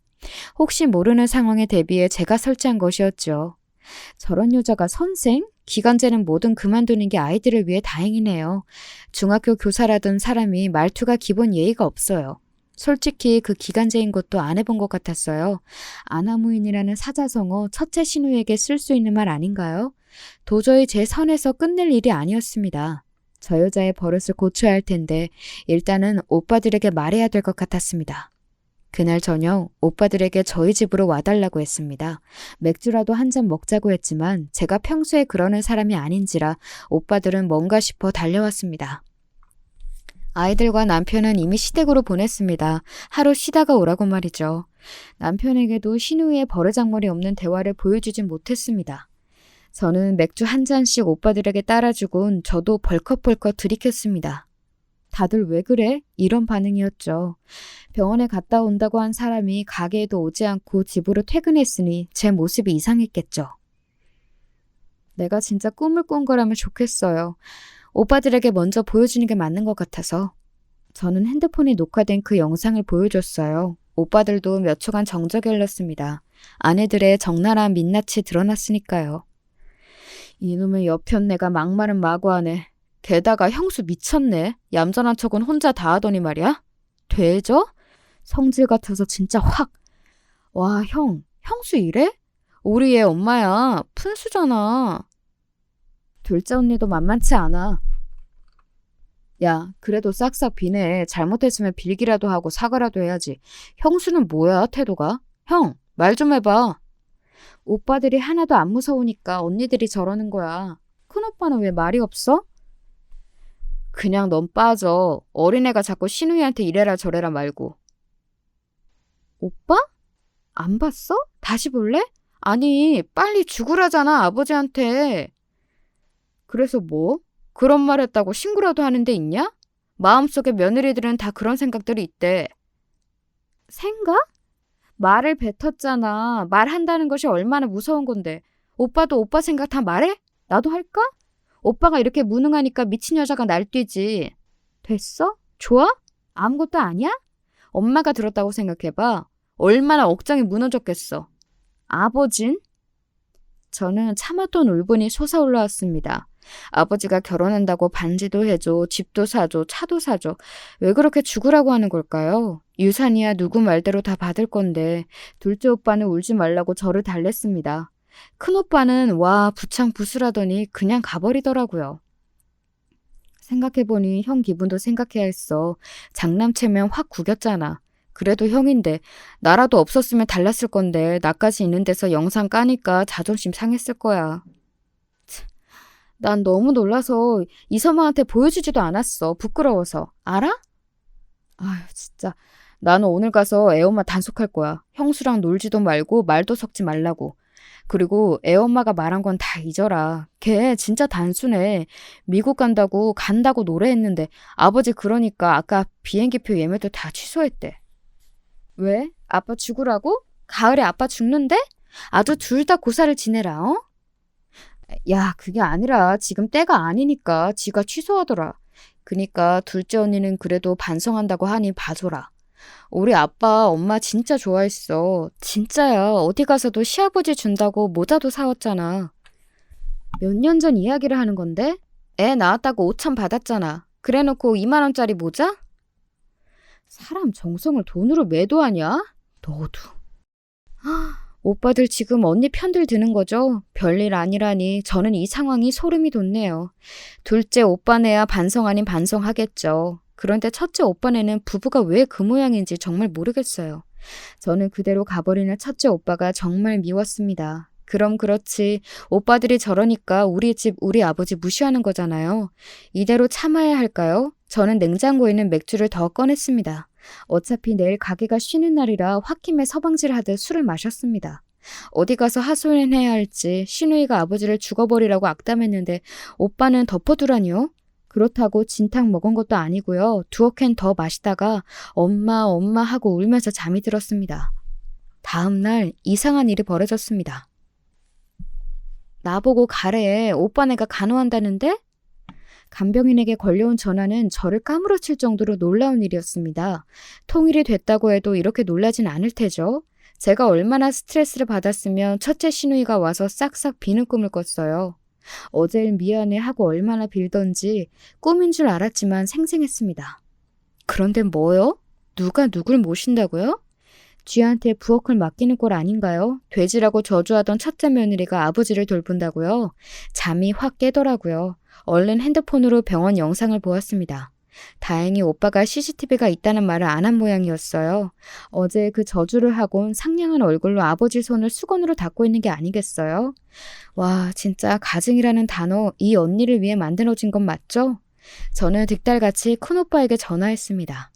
혹시 모르는 상황에 대비해 제가 설치한 것이었죠. 저런 여자가 선생? 기간제는 뭐든 그만두는 게 아이들을 위해 다행이네요. 중학교 교사라던 사람이 말투가 기본 예의가 없어요. 솔직히 그 기간제인 것도 안 해본 것 같았어요. 아나무인이라는 사자성어 첫째 시누이에게 쓸 수 있는 말 아닌가요? 도저히 제 선에서 끝낼 일이 아니었습니다. 저 여자의 버릇을 고쳐야 할 텐데 일단은 오빠들에게 말해야 될 것 같았습니다. 그날 저녁 오빠들에게 저희 집으로 와달라고 했습니다. 맥주라도 한 잔 먹자고 했지만 제가 평소에 그러는 사람이 아닌지라 오빠들은 뭔가 싶어 달려왔습니다. 아이들과 남편은 이미 시댁으로 보냈습니다. 하루 쉬다가 오라고 말이죠. 남편에게도 시누이의 버르장머리 없는 대화를 보여주진 못했습니다. 저는 맥주 한 잔씩 오빠들에게 따라주곤 저도 벌컥벌컥 들이켰습니다. 다들 왜 그래? 이런 반응이었죠. 병원에 갔다 온다고 한 사람이 가게에도 오지 않고 집으로 퇴근했으니 제 모습이 이상했겠죠. 내가 진짜 꿈을 꾼 거라면 좋겠어요. 오빠들에게 먼저 보여주는 게 맞는 것 같아서. 저는 핸드폰에 녹화된 그 영상을 보여줬어요. 오빠들도 몇 초간 정적이 흘렀습니다. 아내들의 적나라한 민낯이 드러났으니까요. 이놈의 여편네가 막말은 마구하네. 게다가 형수 미쳤네. 얌전한 척은 혼자 다 하더니 말이야. 되죠? 성질 같아서 진짜 확. 와, 형수 이래? 우리 애 엄마야. 푼수잖아. 둘째 언니도 만만치 않아. 야, 그래도 싹싹 비네. 잘못했으면 빌기라도 하고 사과라도 해야지. 형수는 뭐야, 태도가? 형, 말 좀 해봐. 오빠들이 하나도 안 무서우니까 언니들이 저러는 거야. 큰오빠는 왜 말이 없어? 그냥 넌 빠져. 어린애가 자꾸 시누이한테 이래라 저래라 말고. 오빠? 안 봤어? 다시 볼래? 아니, 빨리 죽으라잖아, 아버지한테. 그래서 뭐? 그런 말 했다고 신고라도 하는 데 있냐? 마음속에 며느리들은 다 그런 생각들이 있대. 생각? 말을 뱉었잖아. 말한다는 것이 얼마나 무서운 건데. 오빠도 오빠 생각 다 말해? 나도 할까? 오빠가 이렇게 무능하니까 미친 여자가 날뛰지. 됐어? 좋아? 아무것도 아니야? 엄마가 들었다고 생각해봐. 얼마나 억장이 무너졌겠어. 아버진? 저는 참았던 울분이 솟아올라왔습니다. 아버지가 결혼한다고 반지도 해줘, 집도 사줘, 차도 사줘. 왜 그렇게 죽으라고 하는 걸까요? 유산이야 누구 말대로 다 받을 건데 둘째 오빠는 울지 말라고 저를 달랬습니다. 큰오빠는 와 부창부수라더니 그냥 가버리더라고요. 생각해보니 형 기분도 생각해야 했어. 장남체면 확 구겼잖아. 그래도 형인데 나라도 없었으면 달랐을 건데 나까지 있는 데서 영상 까니까 자존심 상했을 거야. 난 너무 놀라서 이서방한테 보여주지도 않았어. 부끄러워서. 알아? 아휴, 진짜. 나는 오늘 가서 애엄마 단속할 거야. 형수랑 놀지도 말고 말도 섞지 말라고. 그리고 애엄마가 말한 건 다 잊어라. 걔 진짜 단순해. 미국 간다고 노래했는데 아버지 그러니까 아까 비행기표 예매도 다 취소했대. 왜? 아빠 죽으라고? 가을에 아빠 죽는데? 아주 둘 다 고사를 지내라, 어? 야, 그게 아니라 지금 때가 아니니까 지가 취소하더라. 그니까 둘째 언니는 그래도 반성한다고 하니 봐줘라. 우리 아빠, 엄마 진짜 좋아했어. 진짜야. 어디 가서도 시아버지 준다고 모자도 사왔잖아. 몇 년 전 이야기를 하는 건데? 애 낳았다고 5천 받았잖아. 그래놓고 2만 원짜리 모자? 사람 정성을 돈으로 매도하냐? 너도. 오빠들 지금 언니 편들 드는 거죠? 별일 아니라니 저는 이 상황이 소름이 돋네요. 둘째 오빠네야 반성 아닌 반성하겠죠. 그런데 첫째 오빠네는 부부가 왜 그 모양인지 정말 모르겠어요. 저는 그대로 가버리는 첫째 오빠가 정말 미웠습니다. 그럼 그렇지. 오빠들이 저러니까 우리 집 우리 아버지 무시하는 거잖아요. 이대로 참아야 할까요? 저는 냉장고에 있는 맥주를 더 꺼냈습니다. 어차피 내일 가게가 쉬는 날이라 홧김에 서방질하듯 술을 마셨습니다. 어디 가서 하소연해야 할지 시누이가 아버지를 죽어버리라고 악담했는데 오빠는 덮어두라니요? 그렇다고 진탕 먹은 것도 아니고요. 두어 캔 더 마시다가 엄마 엄마 하고 울면서 잠이 들었습니다. 다음 날 이상한 일이 벌어졌습니다. 나보고 가래. 오빠네가 간호한다는데? 간병인에게 걸려온 전화는 저를 까무러칠 정도로 놀라운 일이었습니다. 통일이 됐다고 해도 이렇게 놀라진 않을 테죠. 제가 얼마나 스트레스를 받았으면 첫째 시누이가 와서 싹싹 비는 꿈을 꿨어요. 어제 일 미안해 하고 얼마나 빌던지 꿈인 줄 알았지만 생생했습니다. 그런데 뭐요? 누가 누굴 모신다고요? 쥐한테 부엌을 맡기는 꼴 아닌가요? 돼지라고 저주하던 첫째 며느리가 아버지를 돌본다고요? 잠이 확 깨더라고요. 얼른 핸드폰으로 병원 영상을 보았습니다. 다행히 오빠가 CCTV가 있다는 말을 안 한 모양이었어요. 어제 그 저주를 하곤 상냥한 얼굴로 아버지 손을 수건으로 닦고 있는 게 아니겠어요? 와, 진짜 가증이라는 단어 이 언니를 위해 만들어진 건 맞죠? 저는 득달같이 큰오빠에게 전화했습니다.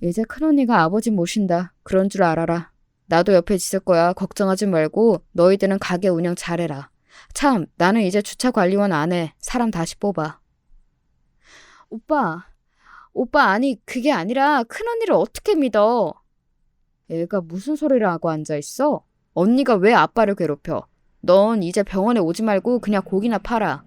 이제 큰언니가 아버지 모신다. 그런 줄 알아라. 나도 옆에 있을 거야. 걱정하지 말고 너희들은 가게 운영 잘해라. 참, 나는 이제 주차 관리원 안 해. 사람 다시 뽑아. 오빠 아니 그게 아니라 큰언니를 어떻게 믿어? 애가 무슨 소리를 하고 앉아있어? 언니가 왜 아빠를 괴롭혀? 넌 이제 병원에 오지 말고 그냥 고기나 팔아.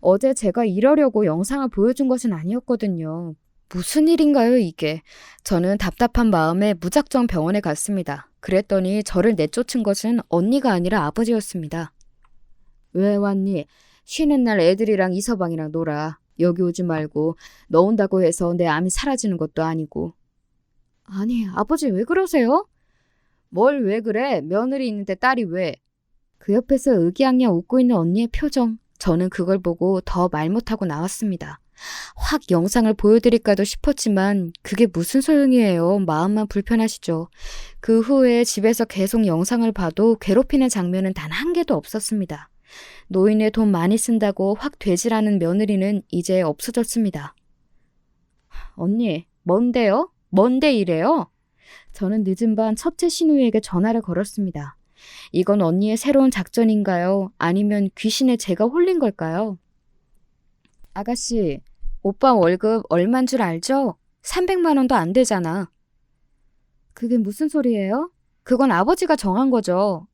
어제 제가 이러려고 영상을 보여준 것은 아니었거든요. 무슨 일인가요, 이게? 저는 답답한 마음에 무작정 병원에 갔습니다. 그랬더니 저를 내쫓은 것은 언니가 아니라 아버지였습니다. 왜 왔니? 쉬는 날 애들이랑 이서방이랑 놀아. 여기 오지 말고 너 온다고 해서 내 암이 사라지는 것도 아니고. 아니, 아버지 왜 그러세요? 뭘 왜 그래? 며느리 있는데 딸이 왜? 그 옆에서 의기양양 웃고 있는 언니의 표정. 저는 그걸 보고 더 말 못하고 나왔습니다. 확 영상을 보여드릴까도 싶었지만 그게 무슨 소용이에요. 마음만 불편하시죠. 그 후에 집에서 계속 영상을 봐도 괴롭히는 장면은 단 한 개도 없었습니다. 노인네 돈 많이 쓴다고 확 되지라는 며느리는 이제 없어졌습니다. 언니, 뭔데요? 뭔데 이래요? 저는 늦은 밤 첫째 시누이에게 전화를 걸었습니다. 이건 언니의 새로운 작전인가요? 아니면 귀신에 제가 홀린 걸까요? 아가씨, 오빠 월급 얼만 줄 알죠? 300만 원도 안 되잖아. 그게 무슨 소리예요? 그건 아버지가 정한 거죠.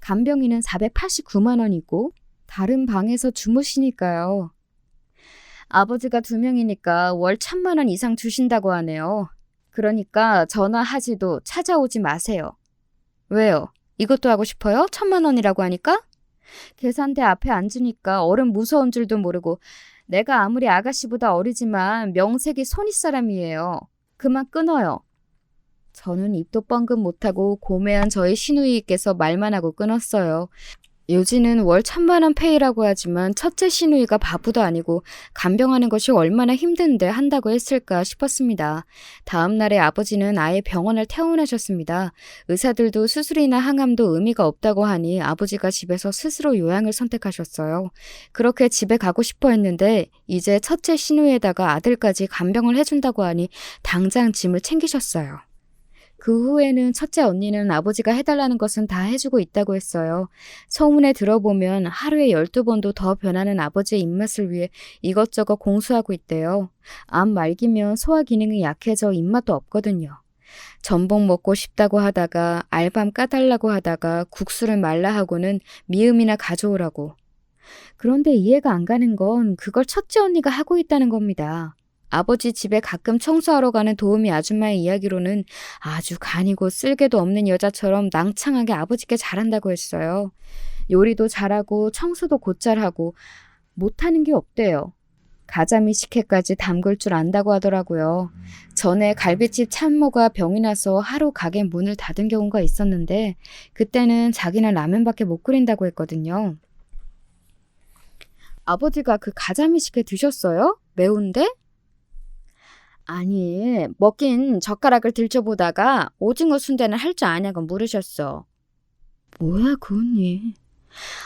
간병인은 489만 원이고 다른 방에서 주무시니까요. 아버지가 2명이니까 월 1,000만 원 이상 주신다고 하네요. 그러니까 전화하지도 찾아오지 마세요. 왜요? 이것도 하고 싶어요? 1,000만 원이라고 하니까? 계산대 앞에 앉으니까 어른 무서운 줄도 모르고 내가 아무리 아가씨보다 어리지만 명색이 손윗사람이에요. 그만 끊어요. 저는 입도 뻥긋 못하고 고매한 저의 시누이께서 말만 하고 끊었어요. 요지는 월 1,000만 원 페이라고 하지만 첫째 시누이가 바보도 아니고 간병하는 것이 얼마나 힘든데 한다고 했을까 싶었습니다. 다음 날에 아버지는 아예 병원을 퇴원하셨습니다. 의사들도 수술이나 항암도 의미가 없다고 하니 아버지가 집에서 스스로 요양을 선택하셨어요. 그렇게 집에 가고 싶어 했는데 이제 첫째 시누이에다가 아들까지 간병을 해준다고 하니 당장 짐을 챙기셨어요. 그 후에는 첫째 언니는 아버지가 해달라는 것은 다 해주고 있다고 했어요. 소문에 들어보면 하루에 12번도 더 변하는 아버지의 입맛을 위해 이것저것 공수하고 있대요. 암 말기면 소화 기능이 약해져 입맛도 없거든요. 전복 먹고 싶다고 하다가 알밤 까달라고 하다가 국수를 말라 하고는 미음이나 가져오라고. 그런데 이해가 안 가는 건 그걸 첫째 언니가 하고 있다는 겁니다. 아버지 집에 가끔 청소하러 가는 도우미 아줌마의 이야기로는 아주 간이고 쓸개도 없는 여자처럼 낭창하게 아버지께 잘한다고 했어요. 요리도 잘하고 청소도 곧잘 하고 못하는 게 없대요. 가자미 식혜까지 담글 줄 안다고 하더라고요. 전에 갈비집 참모가 병이 나서 하루 가게 문을 닫은 경우가 있었는데 그때는 자기는 라면밖에 못 끓인다고 했거든요. 아버지가 그 가자미 식혜 드셨어요? 매운데? 아니, 먹긴 젓가락을 들춰보다가 오징어 순대는 할 줄 아냐고 물으셨어. 뭐야, 그 언니.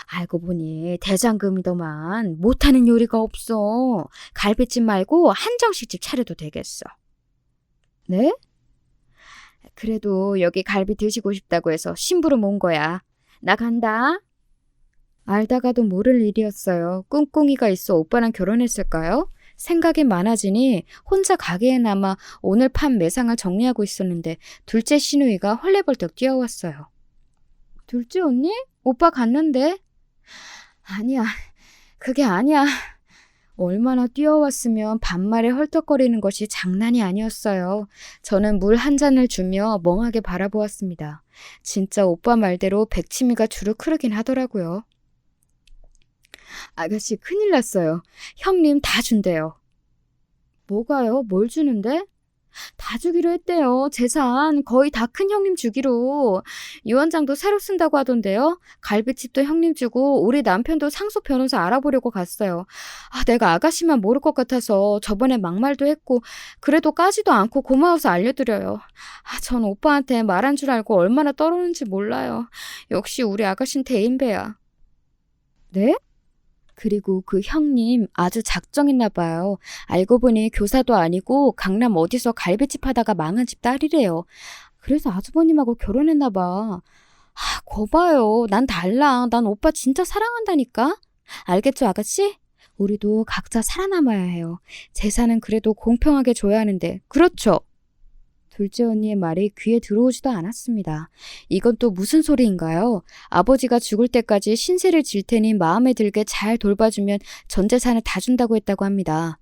알고 보니 대장금이더만 못하는 요리가 없어. 갈비찜 말고 한정식집 차려도 되겠어. 네? 그래도 여기 갈비 드시고 싶다고 해서 심부름 온 거야. 나 간다. 알다가도 모를 일이었어요. 꿍꿍이가 있어 오빠랑 결혼했을까요? 생각이 많아지니 혼자 가게에 남아 오늘 판 매상을 정리하고 있었는데 둘째 시누이가 헐레벌떡 뛰어왔어요. 둘째 언니? 오빠 갔는데? 아니야, 그게 아니야. 얼마나 뛰어왔으면 반말에 헐떡거리는 것이 장난이 아니었어요. 저는 물 한 잔을 주며 멍하게 바라보았습니다. 진짜 오빠 말대로 백치미가 주룩 흐르긴 하더라고요. 아가씨 큰일 났어요. 형님 다 준대요. 뭐가요? 뭘 주는데? 다 주기로 했대요. 재산 거의 다 큰 형님 주기로. 유언장도 새로 쓴다고 하던데요. 갈비집도 형님 주고 우리 남편도 상속 변호사 알아보려고 갔어요. 내가 아가씨만 모를 것 같아서 저번에 막말도 했고 그래도 까지도 않고 고마워서 알려드려요. 전 오빠한테 말한 줄 알고 얼마나 떨었는지 몰라요. 역시 우리 아가씨는 대인배야. 네? 그리고 그 형님 아주 작정했나 봐요. 알고 보니 교사도 아니고 강남 어디서 갈비집 하다가 망한 집 딸이래요. 그래서 아주버님하고 결혼했나 봐. 거봐요. 난 달라. 난 오빠 진짜 사랑한다니까. 알겠죠, 아가씨? 우리도 각자 살아남아야 해요. 재산은 그래도 공평하게 줘야 하는데. 그렇죠? 둘째 언니의 말이 귀에 들어오지도 않았습니다. 이건 또 무슨 소리인가요? 아버지가 죽을 때까지 신세를 질 테니 마음에 들게 잘 돌봐주면 전 재산을 다 준다고 했다고 합니다.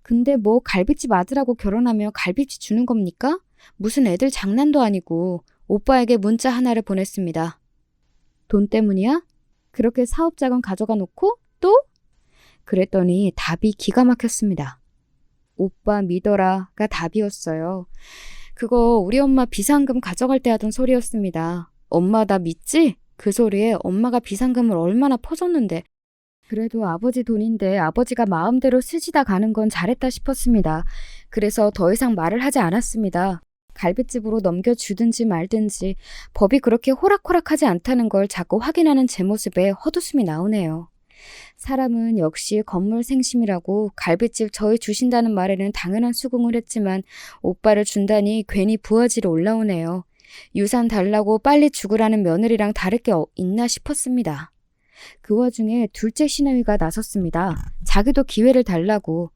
근데 뭐 갈비집 아들하고 결혼하면 갈비집 주는 겁니까? 무슨 애들 장난도 아니고 오빠에게 문자 하나를 보냈습니다. 돈 때문이야? 그렇게 사업자금 가져가 놓고 또? 그랬더니 답이 기가 막혔습니다. 오빠 믿어라가 답이었어요. 그거 우리 엄마 비상금 가져갈 때 하던 소리였습니다. 엄마 나 믿지? 그 소리에 엄마가 비상금을 얼마나 퍼줬는데. 그래도 아버지 돈인데 아버지가 마음대로 쓰시다 가는 건 잘했다 싶었습니다. 그래서 더 이상 말을 하지 않았습니다. 갈비집으로 넘겨주든지 말든지 법이 그렇게 호락호락하지 않다는 걸 자꾸 확인하는 제 모습에 헛웃음이 나오네요. 사람은 역시 건물생심이라고 갈비집 저희 주신다는 말에는 당연한 수긍을 했지만 오빠를 준다니 괜히 부하지로 올라오네요. 유산 달라고 빨리 죽으라는 며느리랑 다를 게 있나 싶었습니다. 그 와중에 둘째 시누이가 나섰습니다. 자기도 기회를 달라고.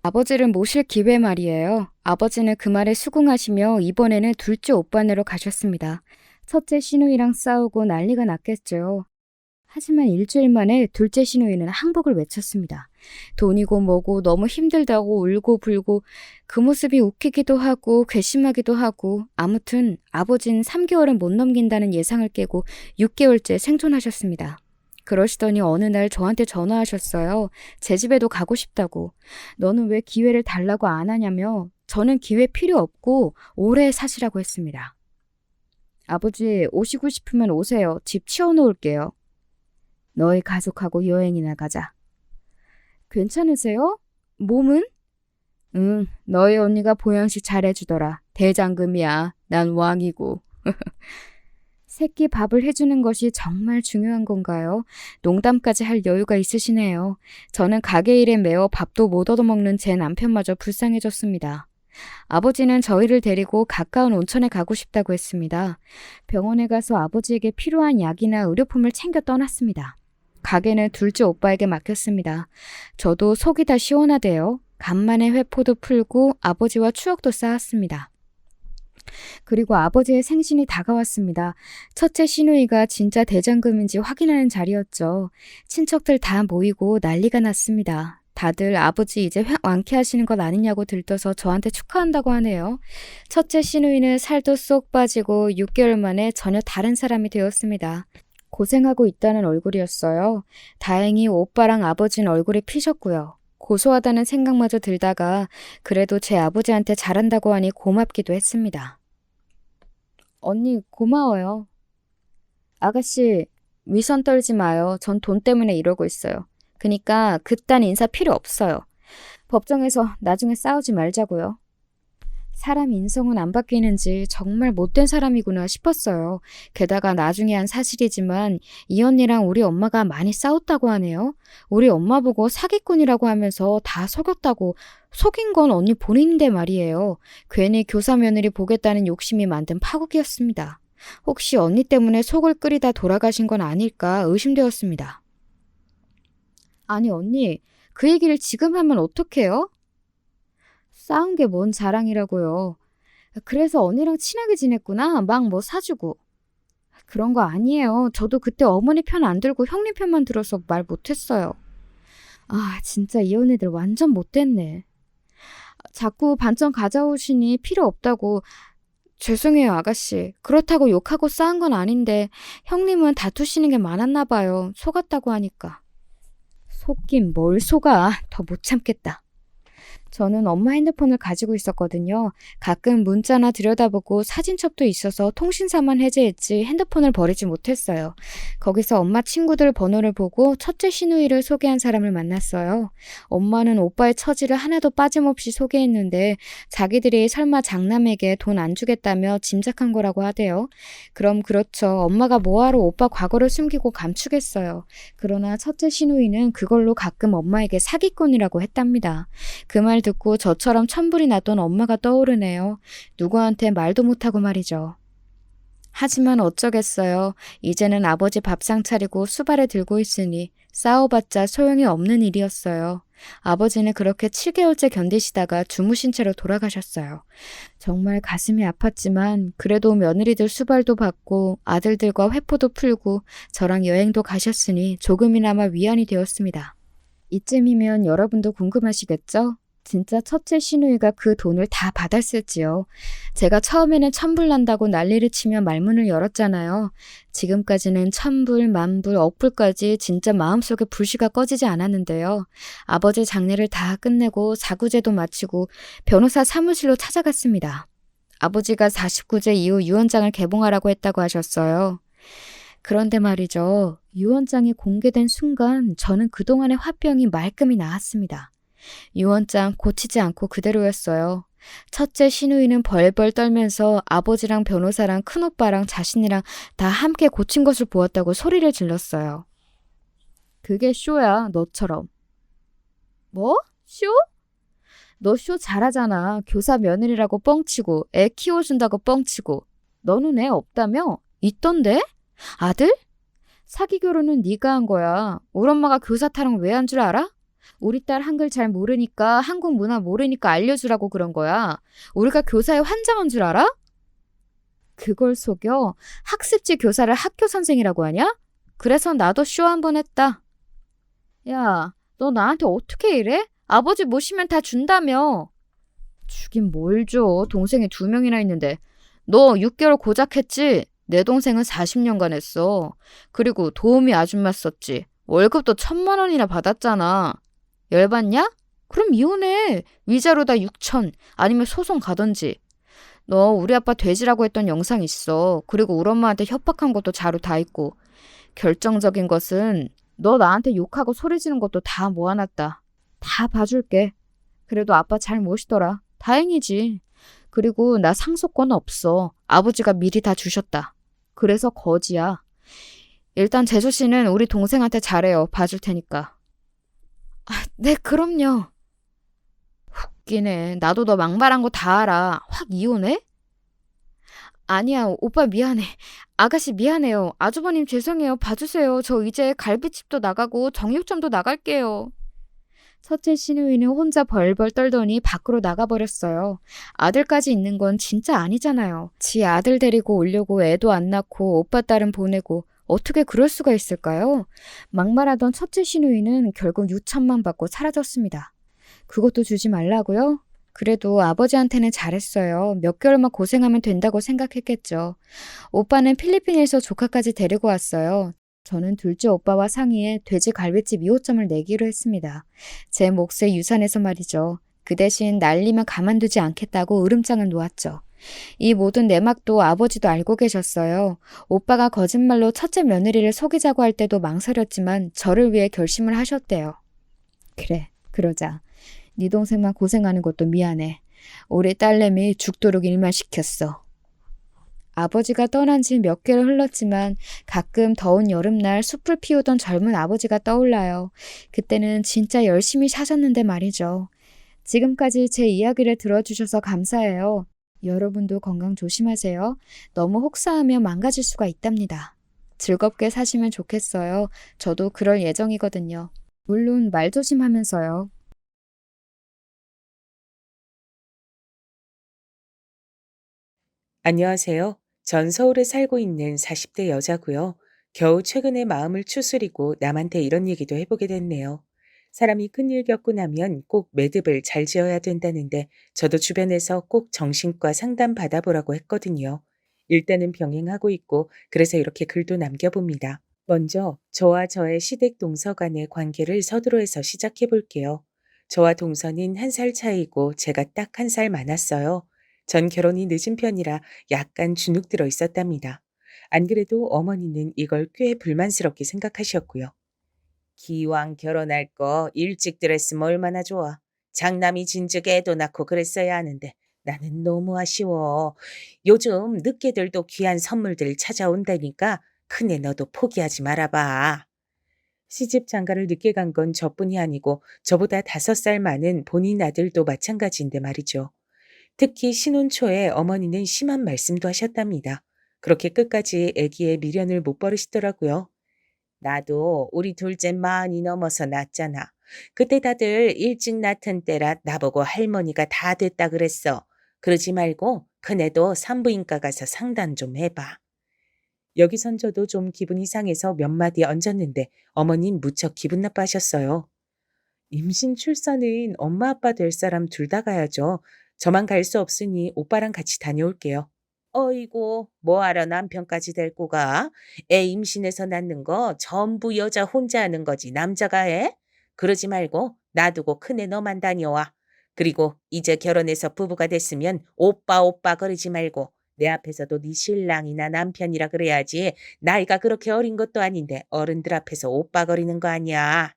아버지를 모실 기회 말이에요. 아버지는 그 말에 수긍하시며 이번에는 둘째 오빠네로 가셨습니다. 첫째 시누이랑 싸우고 난리가 났겠죠. 하지만 일주일 만에 둘째 시누이는 항복을 외쳤습니다. 돈이고 뭐고 너무 힘들다고 울고 불고 그 모습이 웃기기도 하고 괘씸하기도 하고 아무튼 아버지는 3개월은 못 넘긴다는 예상을 깨고 6개월째 생존하셨습니다. 그러시더니 어느 날 저한테 전화하셨어요. 제 집에도 가고 싶다고. 너는 왜 기회를 달라고 안 하냐며 저는 기회 필요 없고 오래 사시라고 했습니다. 아버지 오시고 싶으면 오세요. 집 치워놓을게요. 너희 가족하고 여행이나 가자. 괜찮으세요? 몸은? 응, 너희 언니가 보양식 잘해주더라. 대장금이야. 난 왕이고. 새끼 밥을 해주는 것이 정말 중요한 건가요? 농담까지 할 여유가 있으시네요. 저는 가게 일에 매어 밥도 못 얻어먹는 제 남편마저 불쌍해졌습니다. 아버지는 저희를 데리고 가까운 온천에 가고 싶다고 했습니다. 병원에 가서 아버지에게 필요한 약이나 의료품을 챙겨 떠났습니다. 가게는 둘째 오빠에게 맡겼습니다. 저도 속이 다 시원하대요. 간만에 회포도 풀고 아버지와 추억도 쌓았습니다. 그리고 아버지의 생신이 다가왔습니다. 첫째 시누이가 진짜 대장금인지 확인하는 자리였죠. 친척들 다 모이고 난리가 났습니다. 다들 아버지 이제 완쾌하시는 것 아니냐고 들떠서 저한테 축하한다고 하네요. 첫째 시누이는 살도 쏙 빠지고 6개월 만에 전혀 다른 사람이 되었습니다. 고생하고 있다는 얼굴이었어요. 다행히 오빠랑 아버지는 얼굴이 피셨고요. 고소하다는 생각마저 들다가 그래도 제 아버지한테 잘한다고 하니 고맙기도 했습니다. 언니 고마워요. 아가씨 위선 떨지 마요. 전 돈 때문에 이러고 있어요. 그니까 그딴 인사 필요 없어요. 법정에서 나중에 싸우지 말자고요. 사람 인성은 안 바뀌는지 정말 못된 사람이구나 싶었어요. 게다가 나중에 한 사실이지만 이 언니랑 우리 엄마가 많이 싸웠다고 하네요. 우리 엄마 보고 사기꾼이라고 하면서 다 속였다고. 속인 건 언니 본인인데 말이에요. 괜히 교사 며느리 보겠다는 욕심이 만든 파국이었습니다. 혹시 언니 때문에 속을 끓이다 돌아가신 건 아닐까 의심되었습니다. 아니 언니, 그 얘기를 지금 하면 어떡해요? 싸운 게 뭔 자랑이라고요. 그래서 언니랑 친하게 지냈구나. 막 뭐 사주고. 그런 거 아니에요. 저도 그때 어머니 편 안 들고 형님 편만 들어서 말 못했어요. 아, 진짜 이 언니들 완전 못됐네. 자꾸 반점 가져오시니 필요 없다고. 죄송해요, 아가씨. 그렇다고 욕하고 싸운 건 아닌데 형님은 다투시는 게 많았나 봐요. 속았다고 하니까. 속긴 뭘 속아. 더 못 참겠다. 저는 엄마 핸드폰을 가지고 있었거든요. 가끔 문자나 들여다보고 사진첩도 있어서 통신사만 해제했지 핸드폰을 버리지 못했어요. 거기서 엄마 친구들 번호를 보고 첫째 시누이를 소개한 사람을 만났어요. 엄마는 오빠의 처지를 하나도 빠짐없이 소개했는데 자기들이 설마 장남에게 돈 안 주겠다며 짐작한 거라고 하대요. 그럼 그렇죠. 엄마가 뭐하러 오빠 과거를 숨기고 감추겠어요. 그러나 첫째 시누이는 그걸로 가끔 엄마에게 사기꾼이라고 했답니다. 그 말 듣고 저처럼 천불이 났던 엄마가 떠오르네요. 누구한테 말도 못하고 말이죠. 하지만 어쩌겠어요. 이제는 아버지 밥상 차리고 수발에 들고 있으니 싸워봤자 소용이 없는 일이었어요. 아버지는 그렇게 7개월째 견디시다가 주무신 채로 돌아가셨어요. 정말 가슴이 아팠지만 그래도 며느리들 수발도 받고 아들들과 회포도 풀고 저랑 여행도 가셨으니 조금이나마 위안이 되었습니다. 이쯤이면 여러분도 궁금하시겠죠? 진짜 첫째 시누이가 그 돈을 다 받았을지요. 제가 처음에는 천불난다고 난리를 치며 말문을 열었잖아요. 지금까지는 천불, 만불, 억불까지 진짜 마음속에 불씨가 꺼지지 않았는데요. 아버지 장례를 다 끝내고 사구제도 마치고 변호사 사무실로 찾아갔습니다. 아버지가 49제 이후 유언장을 개봉하라고 했다고 하셨어요. 그런데 말이죠. 유언장이 공개된 순간 저는 그동안의 화병이 말끔히 나았습니다. 유언장 고치지 않고 그대로였어요. 첫째 시누이는 벌벌 떨면서 아버지랑 변호사랑 큰오빠랑 자신이랑 다 함께 고친 것을 보았다고 소리를 질렀어요. 그게 쇼야, 너처럼. 뭐? 쇼? 너 쇼 잘하잖아. 교사 며느리라고 뻥치고 애 키워준다고 뻥치고. 너는 애 없다며? 있던데? 아들? 사기 결혼은 네가 한 거야. 우리 엄마가 교사 타령 왜 한 줄 알아? 우리 딸 한글 잘 모르니까 한국 문화 모르니까 알려주라고 그런 거야. 우리가 교사에 환장한 줄 알아? 그걸 속여? 학습지 교사를 학교 선생이라고 하냐? 그래서 나도 쇼 한 번 했다. 야, 너 나한테 어떻게 이래? 아버지 모시면 다 준다며. 주긴 뭘 줘. 동생이 2명이나 있는데. 너 6개월 고작 했지? 내 동생은 40년간 했어. 그리고 도우미 아줌마 썼지. 월급도 1,000만 원이나 받았잖아. 열받냐? 그럼 이혼해. 위자료다 6천. 아니면 소송 가던지. 너 우리 아빠 돼지라고 했던 영상 있어. 그리고 우리 엄마한테 협박한 것도 자료 다 있고. 결정적인 것은 너 나한테 욕하고 소리 지는 것도 다 모아놨다. 다 봐줄게. 그래도 아빠 잘 모시더라. 다행이지. 그리고 나 상속권 없어. 아버지가 미리 다 주셨다. 그래서 거지야. 일단 재수 씨는 우리 동생한테 잘해요. 봐줄 테니까. 네, 그럼요. 웃기네. 나도 너 막말한 거 다 알아. 확 이혼해? 아니야, 오빠 미안해. 아가씨 미안해요. 아주버님 죄송해요. 봐주세요. 저 이제 갈비집도 나가고 정육점도 나갈게요. 첫째 시누이는 혼자 벌벌 떨더니 밖으로 나가버렸어요. 아들까지 있는 건 진짜 아니잖아요. 지 아들 데리고 오려고 애도 안 낳고 오빠 딸은 보내고 어떻게 그럴 수가 있을까요? 막말하던 첫째 시누이는 결국 6천만 받고 사라졌습니다. 그것도 주지 말라고요? 그래도 아버지한테는 잘했어요. 몇 개월만 고생하면 된다고 생각했겠죠. 오빠는 필리핀에서 조카까지 데리고 왔어요. 저는 둘째 오빠와 상의해 돼지 갈비집 2호점을 내기로 했습니다. 제 몫의 유산에서 말이죠. 그 대신 날리면 가만두지 않겠다고 으름장을 놓았죠. 이 모든 내막도 아버지도 알고 계셨어요. 오빠가 거짓말로 첫째 며느리를 속이자고 할 때도 망설였지만 저를 위해 결심을 하셨대요. 그래, 그러자. 네 동생만 고생하는 것도 미안해. 우리 딸내미 죽도록 일만 시켰어. 아버지가 떠난 지 몇 개월 흘렀지만 가끔 더운 여름날 숲을 피우던 젊은 아버지가 떠올라요. 그때는 진짜 열심히 사셨는데 말이죠. 지금까지 제 이야기를 들어주셔서 감사해요. 여러분도 건강 조심하세요. 너무 혹사하면 망가질 수가 있답니다. 즐겁게 사시면 좋겠어요. 저도 그럴 예정이거든요. 물론 말 조심하면서요. 안녕하세요. 전 서울에 살고 있는 40대 여자고요. 겨우 최근에 마음을 추스리고 남한테 이런 얘기도 해보게 됐네요. 사람이 큰일 겪고 나면 꼭 매듭을 잘 지어야 된다는데 저도 주변에서 꼭 정신과 상담 받아보라고 했거든요. 일단은 병행하고 있고 그래서 이렇게 글도 남겨봅니다. 먼저 저와 저의 시댁 동서 간의 관계를 서두로해서 시작해 볼게요. 저와 동서는 한 살 차이고 제가 딱 한 살 많았어요. 전 결혼이 늦은 편이라 약간 주눅 들어 있었답니다. 안 그래도 어머니는 이걸 꽤 불만스럽게 생각하셨고요. 기왕 결혼할 거 일찍 했으면 얼마나 좋아. 장남이 진즉 애도 낳고 그랬어야 하는데 나는 너무 아쉬워. 요즘 늦게들도 귀한 선물들 찾아온다니까 큰애 너도 포기하지 말아봐. 시집 장가를 늦게 간 건 저뿐이 아니고 저보다 5살 많은 본인 아들도 마찬가지인데 말이죠. 특히 신혼 초에 어머니는 심한 말씀도 하셨답니다. 그렇게 끝까지 아기의 미련을 못 버리시더라고요. 나도 우리 둘째 많이 넘어서 낳았잖아. 그때 다들 일찍 낳던 때라 나보고 할머니가 다 됐다 그랬어. 그러지 말고 큰애도 산부인과 가서 상담 좀 해봐. 여기선 저도 좀 기분이 상해서 몇 마디 얹었는데 어머님 무척 기분 나빠하셨어요. 임신 출산은 엄마 아빠 될 사람 둘 다 가야죠. 저만 갈 수 없으니 오빠랑 같이 다녀올게요. 어이구, 뭐하러 남편까지 데리고 가? 애 임신해서 낳는 거 전부 여자 혼자 하는 거지 남자가 해? 그러지 말고 놔두고 큰애 너만 다녀와. 그리고 이제 결혼해서 부부가 됐으면 오빠 오빠 그러지 말고 내 앞에서도 네 신랑이나 남편이라 그래야지. 나이가 그렇게 어린 것도 아닌데 어른들 앞에서 오빠 거리는 거 아니야.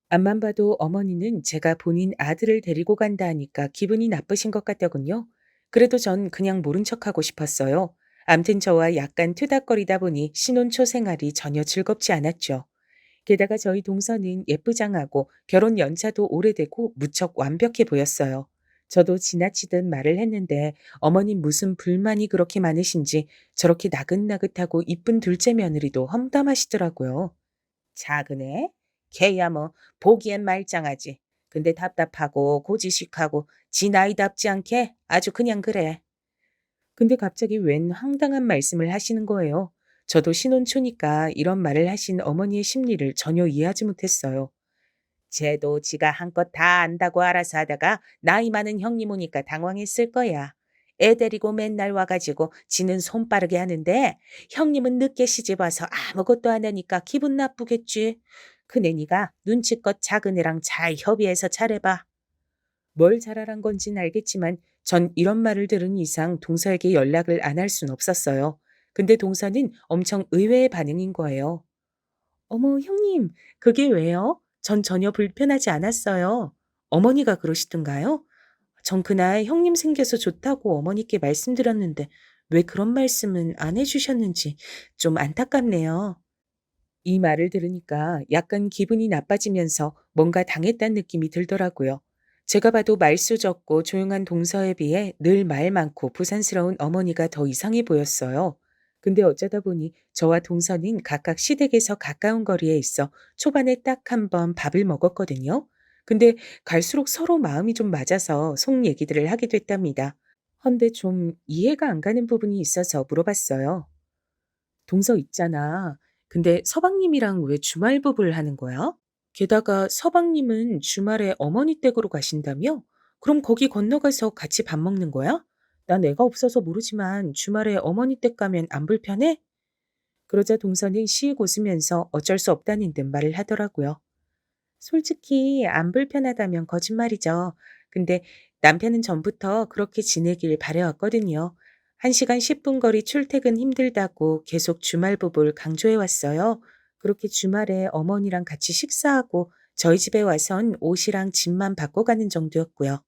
앞만 봐도 어머니는 제가 본인 아들을 데리고 간다 하니까 기분이 나쁘신 것 같더군요. 그래도 전 그냥 모른 척하고 싶었어요. 암튼 저와 약간 투닥거리다 보니 신혼 초 생활이 전혀 즐겁지 않았죠. 게다가 저희 동서는 예쁘장하고 결혼 연차도 오래되고 무척 완벽해 보였어요. 저도 지나치듯 말을 했는데 어머님 무슨 불만이 그렇게 많으신지 저렇게 나긋나긋하고 이쁜 둘째 며느리도 험담하시더라고요. 작은 애? 걔야 뭐 보기엔 말짱하지. 근데 답답하고 고지식하고 지 나이답지 않게 아주 그냥 그래. 근데 갑자기 웬 황당한 말씀을 하시는 거예요. 저도 신혼 초니까 이런 말을 하신 어머니의 심리를 전혀 이해하지 못했어요. 쟤도 지가 한껏 다 안다고 알아서 하다가 나이 많은 형님 오니까 당황했을 거야. 애 데리고 맨날 와가지고 지는 손 빠르게 하는데 형님은 늦게 시집 와서 아무것도 안 하니까 기분 나쁘겠지. 그네 니가 눈치껏 작은 애랑 잘 협의해서 잘해봐. 뭘 잘하란 건진 알겠지만 전 이런 말을 들은 이상 동서에게 연락을 안 할 순 없었어요. 근데 동서는 엄청 의외의 반응인 거예요. 어머, 형님, 그게 왜요? 전 전혀 불편하지 않았어요. 어머니가 그러시던가요? 전 그날 형님 생겨서 좋다고 어머니께 말씀드렸는데 왜 그런 말씀은 안 해주셨는지 좀 안타깝네요. 이 말을 들으니까 약간 기분이 나빠지면서 뭔가 당했다는 느낌이 들더라고요. 제가 봐도 말수 적고 조용한 동서에 비해 늘 말 많고 부산스러운 어머니가 더 이상해 보였어요. 근데 어쩌다 보니 저와 동서는 각각 시댁에서 가까운 거리에 있어 초반에 딱 한 번 밥을 먹었거든요. 근데 갈수록 서로 마음이 좀 맞아서 속 얘기들을 하게 됐답니다. 헌데 좀 이해가 안 가는 부분이 있어서 물어봤어요. 동서 있잖아. 근데 서방님이랑 왜 주말 부부를 하는 거야? 게다가 서방님은 주말에 어머니 댁으로 가신다며? 그럼 거기 건너가서 같이 밥 먹는 거야? 난 애가 없어서 모르지만 주말에 어머니 댁 가면 안 불편해? 그러자 동서는 씩 웃으면서 어쩔 수 없다는 듯 말을 하더라고요. 솔직히 안 불편하다면 거짓말이죠. 근데 남편은 전부터 그렇게 지내길 바래왔거든요. 1시간 10분 거리 출퇴근 힘들다고 계속 주말 부부를 강조해 왔어요. 그렇게 주말에 어머니랑 같이 식사하고 저희 집에 와선 옷이랑 짐만 바꿔 가는 정도였고요.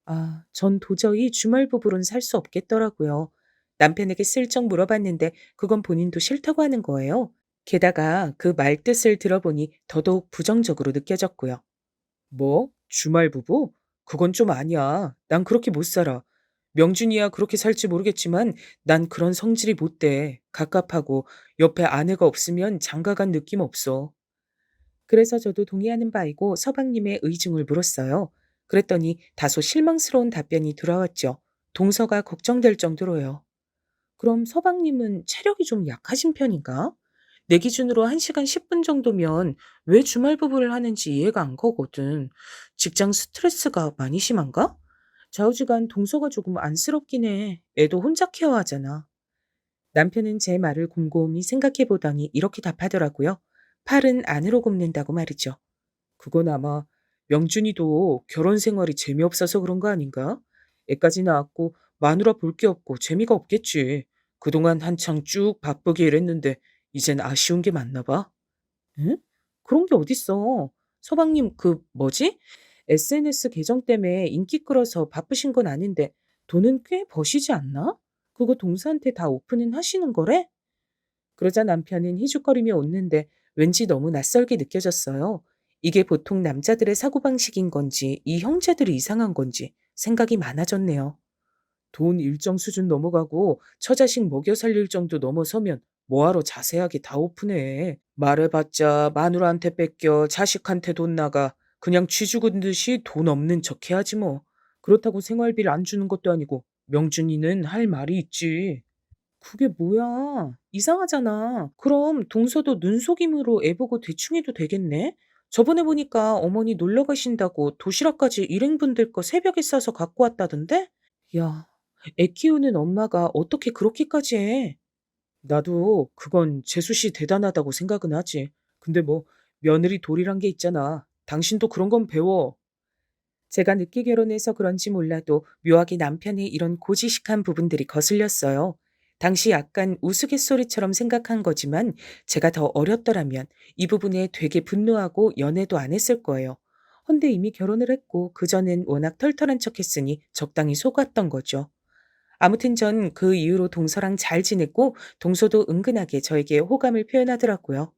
아, 전 도저히 주말 부부로는 살 수 없겠더라고요. 남편에게 슬쩍 물어봤는데 그건 본인도 싫다고 하는 거예요. 게다가 그 말뜻을 들어보니 더더욱 부정적으로 느껴졌고요. 뭐? 주말 부부? 그건 좀 아니야. 난 그렇게 못 살아. 명준이야 그렇게 살지 모르겠지만 난 그런 성질이 못 돼. 갑갑하고 옆에 아내가 없으면 장가간 느낌 없어. 그래서 저도 동의하는 바이고 서방님의 의중을 물었어요. 그랬더니 다소 실망스러운 답변이 돌아왔죠. 동서가 걱정될 정도로요. 그럼 서방님은 체력이 좀 약하신 편인가? 내 기준으로 1시간 10분 정도면 왜 주말 부부를 하는지 이해가 안 가거든. 직장 스트레스가 많이 심한가? 좌우지간 동서가 조금 안쓰럽긴 해. 애도 혼자 케어하잖아. 남편은 제 말을 곰곰이 생각해 보더니 이렇게 답하더라고요. 팔은 안으로 굽는다고 말이죠. 그건 아마 명준이도 결혼 생활이 재미없어서 그런 거 아닌가? 애까지 낳았고 마누라 볼 게 없고 재미가 없겠지. 그동안 한창 쭉 바쁘게 일했는데 이젠 아쉬운 게 많나 봐. 응? 그런 게 어딨어. 서방님 그 뭐지? SNS 계정 때문에 인기 끌어서 바쁘신 건 아닌데 돈은 꽤 버시지 않나? 그거 동서한테 다 오픈은 하시는 거래? 그러자 남편은 희죽거리며 웃는데 왠지 너무 낯설게 느껴졌어요. 이게 보통 남자들의 사고방식인 건지 이 형제들이 이상한 건지 생각이 많아졌네요. 돈 일정 수준 넘어가고 처자식 먹여 살릴 정도 넘어서면 뭐하러 자세하게 다 오픈해. 말해봤자 마누라한테 뺏겨 자식한테 돈 나가 그냥 쥐 죽은 듯이 돈 없는 척 해야지 뭐. 그렇다고 생활비를 안 주는 것도 아니고 명준이는 할 말이 있지. 그게 뭐야? 이상하잖아. 그럼 동서도 눈속임으로 애 보고 대충 해도 되겠네? 저번에 보니까 어머니 놀러 가신다고 도시락까지 일행분들 거 새벽에 싸서 갖고 왔다던데? 야, 애 키우는 엄마가 어떻게 그렇게까지 해? 나도 그건 재수 씨 대단하다고 생각은 하지. 근데 뭐 며느리 도리란 게 있잖아. 당신도 그런 건 배워. 제가 늦게 결혼해서 그런지 몰라도 묘하게 남편의 이런 고지식한 부분들이 거슬렸어요. 당시 약간 우스갯소리처럼 생각한 거지만 제가 더 어렸더라면 이 부분에 되게 분노하고 연애도 안 했을 거예요. 헌데 이미 결혼을 했고 그전엔 워낙 털털한 척 했으니 적당히 속았던 거죠. 아무튼 전 그 이후로 동서랑 잘 지냈고 동서도 은근하게 저에게 호감을 표현하더라고요.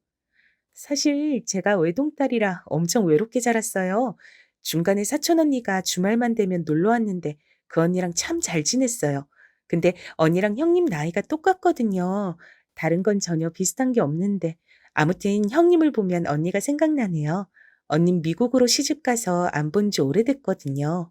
사실 제가 외동딸이라 엄청 외롭게 자랐어요. 중간에 사촌 언니가 주말만 되면 놀러 왔는데 그 언니랑 참 잘 지냈어요. 근데 언니랑 형님 나이가 똑같거든요. 다른 건 전혀 비슷한 게 없는데 아무튼 형님을 보면 언니가 생각나네요. 언님 미국으로 시집 가서 안 본지 오래됐거든요.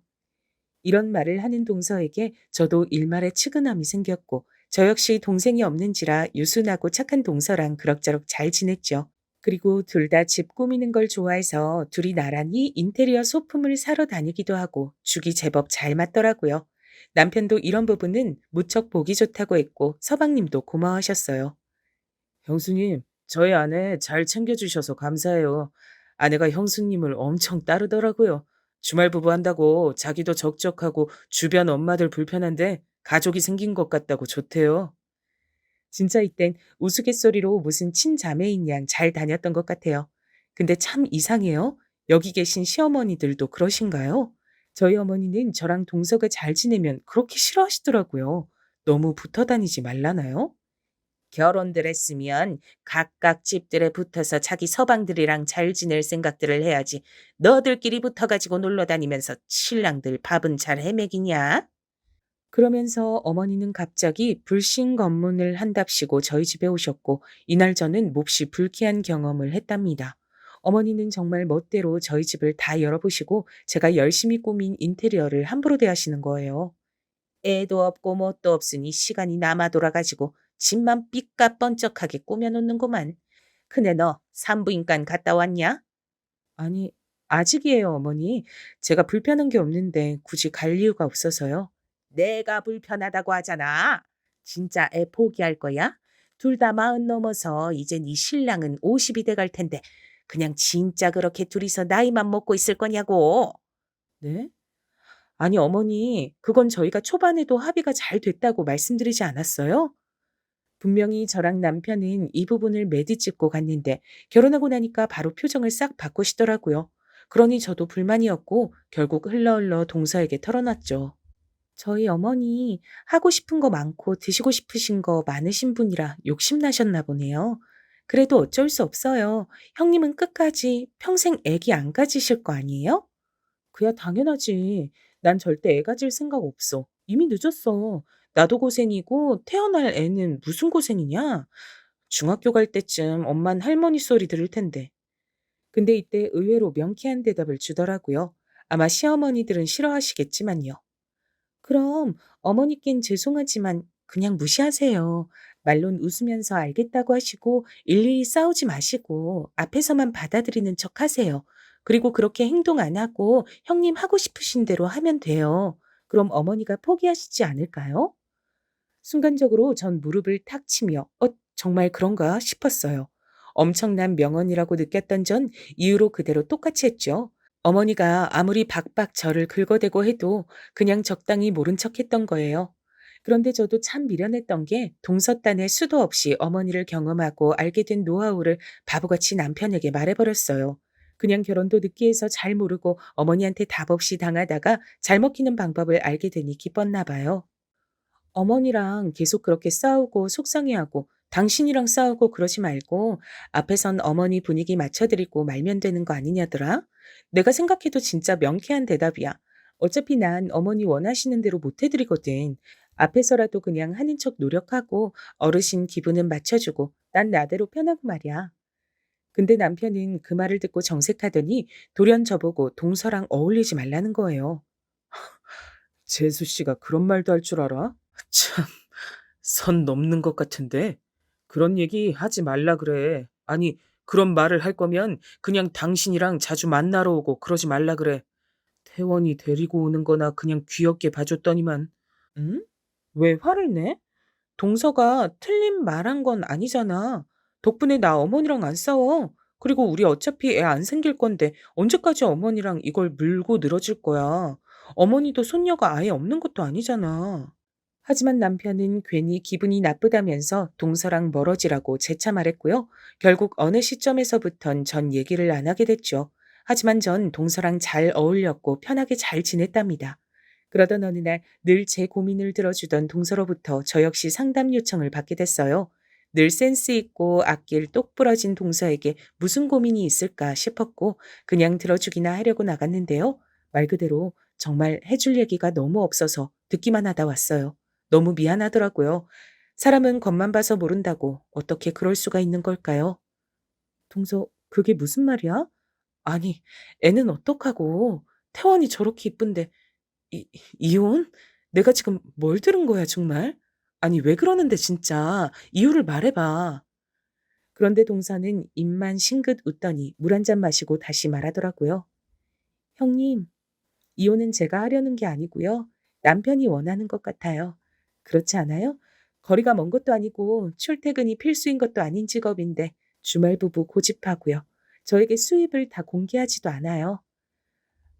이런 말을 하는 동서에게 저도 일말의 측은함이 생겼고 저 역시 동생이 없는지라 유순하고 착한 동서랑 그럭저럭 잘 지냈죠. 그리고 둘 다 집 꾸미는 걸 좋아해서 둘이 나란히 인테리어 소품을 사러 다니기도 하고 죽이 제법 잘 맞더라고요. 남편도 이런 부분은 무척 보기 좋다고 했고 서방님도 고마워하셨어요. 형수님, 저희 아내 잘 챙겨주셔서 감사해요. 아내가 형수님을 엄청 따르더라고요. 주말 부부 한다고 자기도 적적하고 주변 엄마들 불편한데 가족이 생긴 것 같다고 좋대요. 진짜 이땐 우스갯소리로 무슨 친자매인 양 잘 다녔던 것 같아요. 근데 참 이상해요. 여기 계신 시어머니들도 그러신가요? 저희 어머니는 저랑 동서가 잘 지내면 그렇게 싫어하시더라고요. 너무 붙어 다니지 말라나요? 결혼들 했으면 각각 집들에 붙어서 자기 서방들이랑 잘 지낼 생각들을 해야지. 너들끼리 붙어가지고 놀러 다니면서 신랑들 밥은 잘 해먹이냐? 그러면서 어머니는 갑자기 불신검문을 한답시고 저희 집에 오셨고 이날 저는 몹시 불쾌한 경험을 했답니다. 어머니는 정말 멋대로 저희 집을 다 열어보시고 제가 열심히 꾸민 인테리어를 함부로 대하시는 거예요. 애도 없고 뭣도 없으니 시간이 남아 돌아가지고 집만 삐까뻔쩍하게 꾸며놓는구만. 큰애 너 산부인관 갔다 왔냐? 아니, 아직이에요, 어머니. 제가 불편한 게 없는데 굳이 갈 이유가 없어서요. 내가 불편하다고 하잖아. 진짜 애 포기할 거야? 둘 다 40 넘어서 이제 네 신랑은 50이 돼갈 텐데 그냥 진짜 그렇게 둘이서 나이만 먹고 있을 거냐고. 네? 아니, 어머니, 그건 저희가 초반에도 합의가 잘 됐다고 말씀드리지 않았어요? 분명히 저랑 남편은 이 부분을 매듭 짓고 갔는데 결혼하고 나니까 바로 표정을 싹 바꾸시더라고요. 그러니 저도 불만이었고 결국 흘러 동서에게 털어놨죠. 저희 어머니 하고 싶은 거 많고 드시고 싶으신 거 많으신 분이라 욕심나셨나 보네요. 그래도 어쩔 수 없어요. 형님은 끝까지 평생 애기 안 가지실 거 아니에요? 그야 당연하지. 난 절대 애 가질 생각 없어. 이미 늦었어. 나도 고생이고 태어날 애는 무슨 고생이냐? 중학교 갈 때쯤 엄만 할머니 소리 들을 텐데. 근데 이때 의외로 명쾌한 대답을 주더라고요. 아마 시어머니들은 싫어하시겠지만요. 그럼 어머니께는 죄송하지만 그냥 무시하세요. 말론 웃으면서 알겠다고 하시고 일일이 싸우지 마시고 앞에서만 받아들이는 척 하세요. 그리고 그렇게 행동 안 하고 형님 하고 싶으신 대로 하면 돼요. 그럼 어머니가 포기하시지 않을까요? 순간적으로 전 무릎을 탁 치며 정말 그런가 싶었어요. 엄청난 명언이라고 느꼈던 전 이후로 그대로 똑같이 했죠. 어머니가 아무리 박박 저를 긁어대고 해도 그냥 적당히 모른 척했던 거예요. 그런데 저도 참 미련했던 게 동서딴에 수도 없이 어머니를 경험하고 알게 된 노하우를 바보같이 남편에게 말해버렸어요. 그냥 결혼도 늦게 해서 잘 모르고 어머니한테 답 없이 당하다가 잘 먹히는 방법을 알게 되니 기뻤나 봐요. 어머니랑 계속 그렇게 싸우고 속상해하고 당신이랑 싸우고 그러지 말고 앞에선 어머니 분위기 맞춰드리고 말면 되는 거 아니냐더라? 내가 생각해도 진짜 명쾌한 대답이야. 어차피 난 어머니 원하시는 대로 못 해드리거든. 앞에서라도 그냥 하는 척 노력하고 어르신 기분은 맞춰주고 난 나대로 편하고 말이야. 근데 남편은 그 말을 듣고 정색하더니 돌연 저보고 동서랑 어울리지 말라는 거예요. 재수 씨가 그런 말도 할 줄 알아? 참, 선 넘는 것 같은데. 그런 얘기 하지 말라 그래. 아니, 그런 말을 할 거면 그냥 당신이랑 자주 만나러 오고 그러지 말라 그래. 태원이 데리고 오는 거나 그냥 귀엽게 봐줬더니만. 응? 왜 화를 내? 동서가 틀린 말한 건 아니잖아. 덕분에 나 어머니랑 안 싸워. 그리고 우리 어차피 애 안 생길 건데 언제까지 어머니랑 이걸 물고 늘어질 거야. 어머니도 손녀가 아예 없는 것도 아니잖아. 하지만 남편은 괜히 기분이 나쁘다면서 동서랑 멀어지라고 재차 말했고요. 결국 어느 시점에서부턴 전 얘기를 안 하게 됐죠. 하지만 전 동서랑 잘 어울렸고 편하게 잘 지냈답니다. 그러던 어느 날 늘 제 고민을 들어주던 동서로부터 저 역시 상담 요청을 받게 됐어요. 늘 센스 있고 앞길 똑 부러진 동서에게 무슨 고민이 있을까 싶었고 그냥 들어주기나 하려고 나갔는데요. 말 그대로 정말 해줄 얘기가 너무 없어서 듣기만 하다 왔어요. 너무 미안하더라고요. 사람은 겉만 봐서 모른다고 어떻게 그럴 수가 있는 걸까요? 동서, 그게 무슨 말이야? 아니, 애는 어떡하고 태원이 저렇게 이쁜데 이혼? 내가 지금 뭘 들은 거야, 정말? 아니, 왜 그러는데, 진짜. 이유를 말해봐. 그런데 동서는 입만 싱긋 웃더니 물 한 잔 마시고 다시 말하더라고요. 형님, 이혼은 제가 하려는 게 아니고요. 남편이 원하는 것 같아요. 그렇지 않아요? 거리가 먼 것도 아니고 출퇴근이 필수인 것도 아닌 직업인데 주말 부부 고집하고요. 저에게 수입을 다 공개하지도 않아요.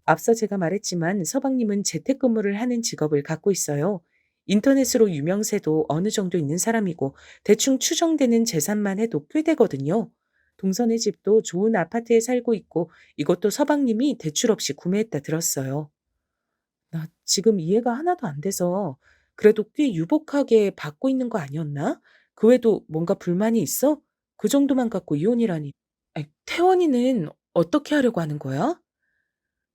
앞서 제가 말했지만 서방님은 재택근무를 하는 직업을 갖고 있어요. 인터넷으로 유명세도 어느 정도 있는 사람이고 대충 추정되는 재산만 해도 꽤 되거든요. 동선의 집도 좋은 아파트에 살고 있고 이것도 서방님이 대출 없이 구매했다 들었어요. 나 지금 이해가 하나도 안 돼서 그래도 꽤 유복하게 받고 있는 거 아니었나? 그 외에도 뭔가 불만이 있어? 그 정도만 갖고 이혼이라니. 아이, 태원이는 어떻게 하려고 하는 거야?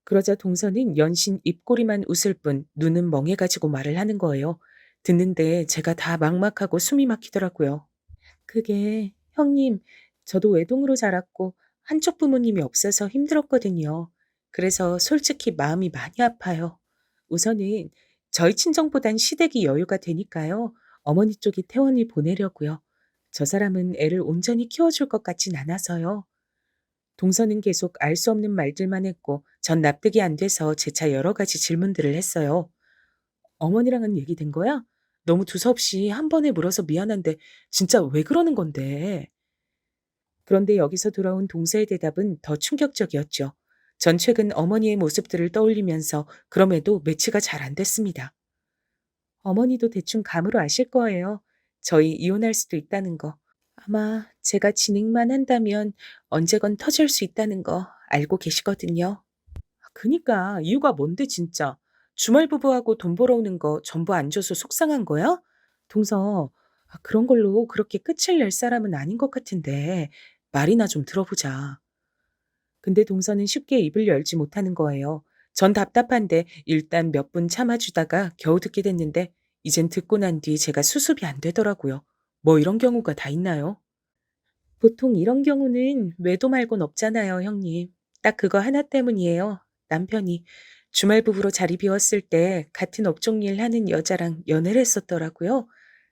그러자 동서는 연신 입꼬리만 웃을 뿐 눈은 멍해가지고 말을 하는 거예요. 듣는데 제가 다 막막하고 숨이 막히더라고요. 그게 형님, 저도 외동으로 자랐고 한쪽 부모님이 없어서 힘들었거든요. 그래서 솔직히 마음이 많이 아파요. 우선은 저희 친정보단 시댁이 여유가 되니까요. 어머니 쪽이 퇴원을 보내려고요. 저 사람은 애를 온전히 키워줄 것 같진 않아서요. 동서는 계속 알 수 없는 말들만 했고 전 납득이 안 돼서 재차 여러 가지 질문들을 했어요. 어머니랑은 얘기된 거야? 너무 두서없이 한 번에 물어서 미안한데 진짜 왜 그러는 건데? 그런데 여기서 돌아온 동서의 대답은 더 충격적이었죠. 전 최근 어머니의 모습들을 떠올리면서 그럼에도 매치가 잘 안 됐습니다. 어머니도 대충 감으로 아실 거예요. 저희 이혼할 수도 있다는 거. 아마 제가 진행만 한다면 언제건 터질 수 있다는 거 알고 계시거든요. 그니까 이유가 뭔데 진짜. 주말 부부하고 돈 벌어오는 거 전부 안 줘서 속상한 거야? 동서, 그런 걸로 그렇게 끝을 낼 사람은 아닌 것 같은데 말이나 좀 들어보자. 근데 동서는 쉽게 입을 열지 못하는 거예요. 전 답답한데 일단 몇 분 참아주다가 겨우 듣게 됐는데 이젠 듣고 난 뒤 제가 수습이 안 되더라고요. 뭐 이런 경우가 다 있나요? 보통 이런 경우는 외도 말곤 없잖아요, 형님. 딱 그거 하나 때문이에요. 남편이 주말 부부로 자리 비웠을 때 같은 업종 일 하는 여자랑 연애를 했었더라고요.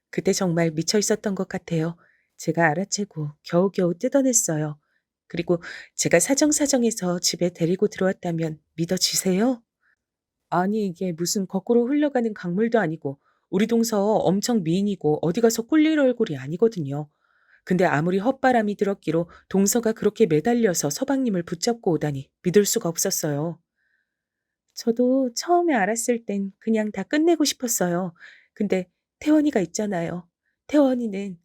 그때 정말 미쳐 있었던 것 같아요. 제가 알아채고 겨우겨우 뜯어냈어요. 그리고 제가 사정사정해서 집에 데리고 들어왔다면 믿어지세요? 아니, 이게 무슨 거꾸로 흘러가는 강물도 아니고 우리 동서 엄청 미인이고 어디 가서 꿀릴 얼굴이 아니거든요. 근데 아무리 헛바람이 들었기로 동서가 그렇게 매달려서 서방님을 붙잡고 오다니 믿을 수가 없었어요. 저도 처음에 알았을 땐 그냥 다 끝내고 싶었어요. 근데 태원이가 있잖아요. 태원이는,